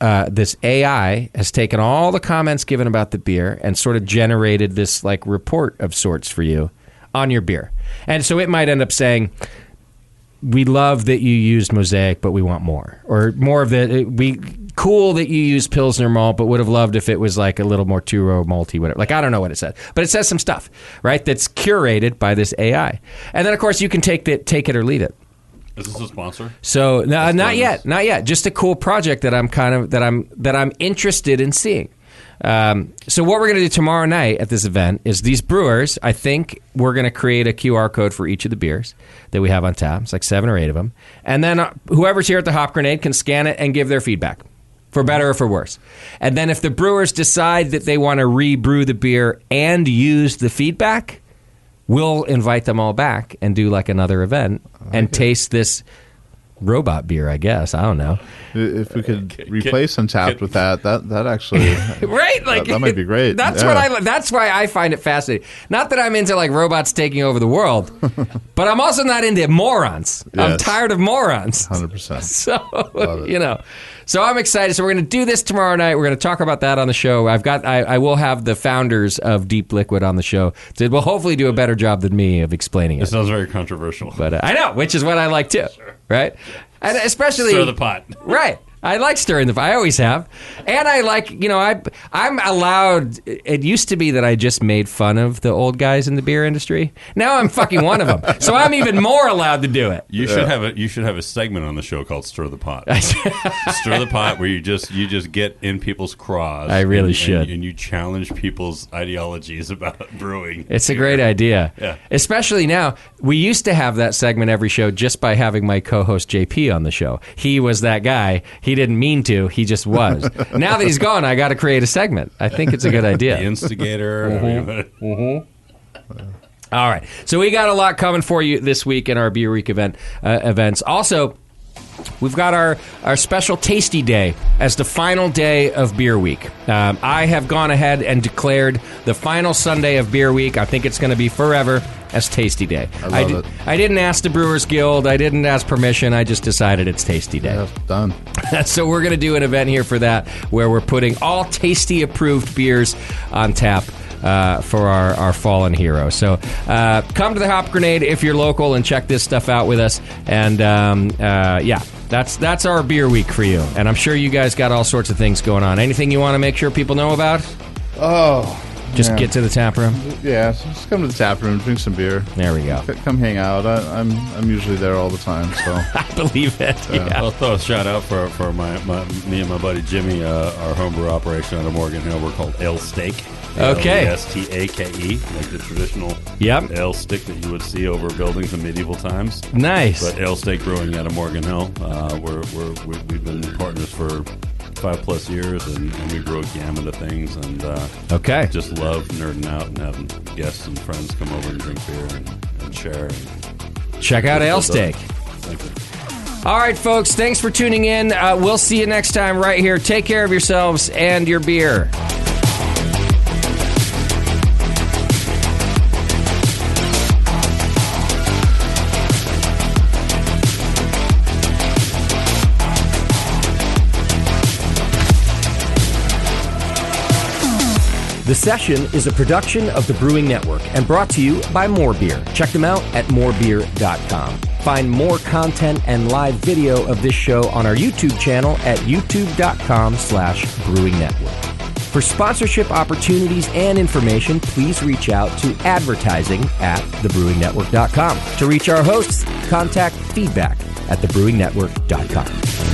this AI has taken all the comments given about the beer and sort of generated this like report of sorts for you on your beer. And so it might end up saying, we love that you used Mosaic, but we want more. Or more of cool that you used Pilsner malt, but would have loved if it was like a little more two-row malty, whatever. Like, I don't know what it says. But it says some stuff, right, that's curated by this AI. And then, of course, you can take it or leave it. Is this a sponsor? So, no, not yet. Not yet. Just a cool project that I'm interested in seeing. So what we're going to do tomorrow night at this event is these brewers, I think we're going to create a QR code for each of the beers that we have on tap. It's like 7 or 8 of them. And then whoever's here at the Hop Grenade can scan it and give their feedback, for better or for worse. And then if the brewers decide that they want to rebrew the beer and use the feedback, we'll invite them all back and do like another event and taste this robot beer, I guess. I don't know. If we could replace Untapped with that actually right, like that might be great. That's that's why I find it fascinating. Not that I'm into like robots taking over the world, but I'm also not into morons. Yes. I'm tired of morons. 100%. So so I'm excited. So we're going to do this tomorrow night. We're going to talk about that on the show. I will have the founders of Deep Liquid on the show. They will hopefully do a better job than me of explaining it. It sounds very controversial, but I know, which is what I like too. Sure. Right? And especially stir the pot. Right. I like stirring the pot. I always have. And I like, I'm allowed. It used to be that I just made fun of the old guys in the beer industry. Now I'm fucking one of them. So I'm even more allowed to do it. You should have a segment on the show called Stir the Pot. Stir the Pot, where you just get in people's craws. I really should. And you challenge people's ideologies about brewing. It's a great idea. Yeah. Especially now. We used to have that segment every show just by having my co-host JP on the show. He was that guy. He didn't mean to. He just was. Now that he's gone, I got to create a segment. I think it's a good idea. The instigator. All right. So we got a lot coming for you this week in our Beer Week events. Also, we've got our special Tasty Day as the final day of Beer Week. I have gone ahead and declared the final Sunday of Beer Week. I think it's going to be forever as Tasty Day. I love it. I didn't ask the Brewers Guild. I didn't ask permission. I just decided it's Tasty Day. Yeah, done. So we're going to do an event here for that where we're putting all Tasty-approved beers on tap for our fallen hero. So come to the Hop Grenade if you're local and check this stuff out with us. And that's our Beer Week for you. And I'm sure you guys got all sorts of things going on. Anything you want to make sure people know about? Just get to the tap room. Yeah, so just come to the tap room, drink some beer. There we go. Come hang out. I'm usually there all the time. So I believe it. Yeah. I'll throw a shout out for me and my buddy Jimmy, our homebrew operation out of Morgan Hill. We're called Ale Steak. Okay. Stake, like the traditional ale stick that you would see over buildings in medieval times. Nice. But Ale Steak Brewing out of Morgan Hill. We've been partners for 5+ years, and we brew a gamut of things, and just love nerding out and having guests and friends come over and drink beer and share. And check out Ale Steak. Thank you. All right, folks, thanks for tuning in. We'll see you next time right here. Take care of yourselves and your beer. The Session is a production of the Brewing Network and brought to you by More Beer. Check them out at morebeer.com. Find more content and live video of this show on our YouTube channel at youtube.com/Brewing Network. For sponsorship opportunities and information, please reach out to advertising@thebrewingnetwork.com. To reach our hosts, contact feedback@thebrewingnetwork.com.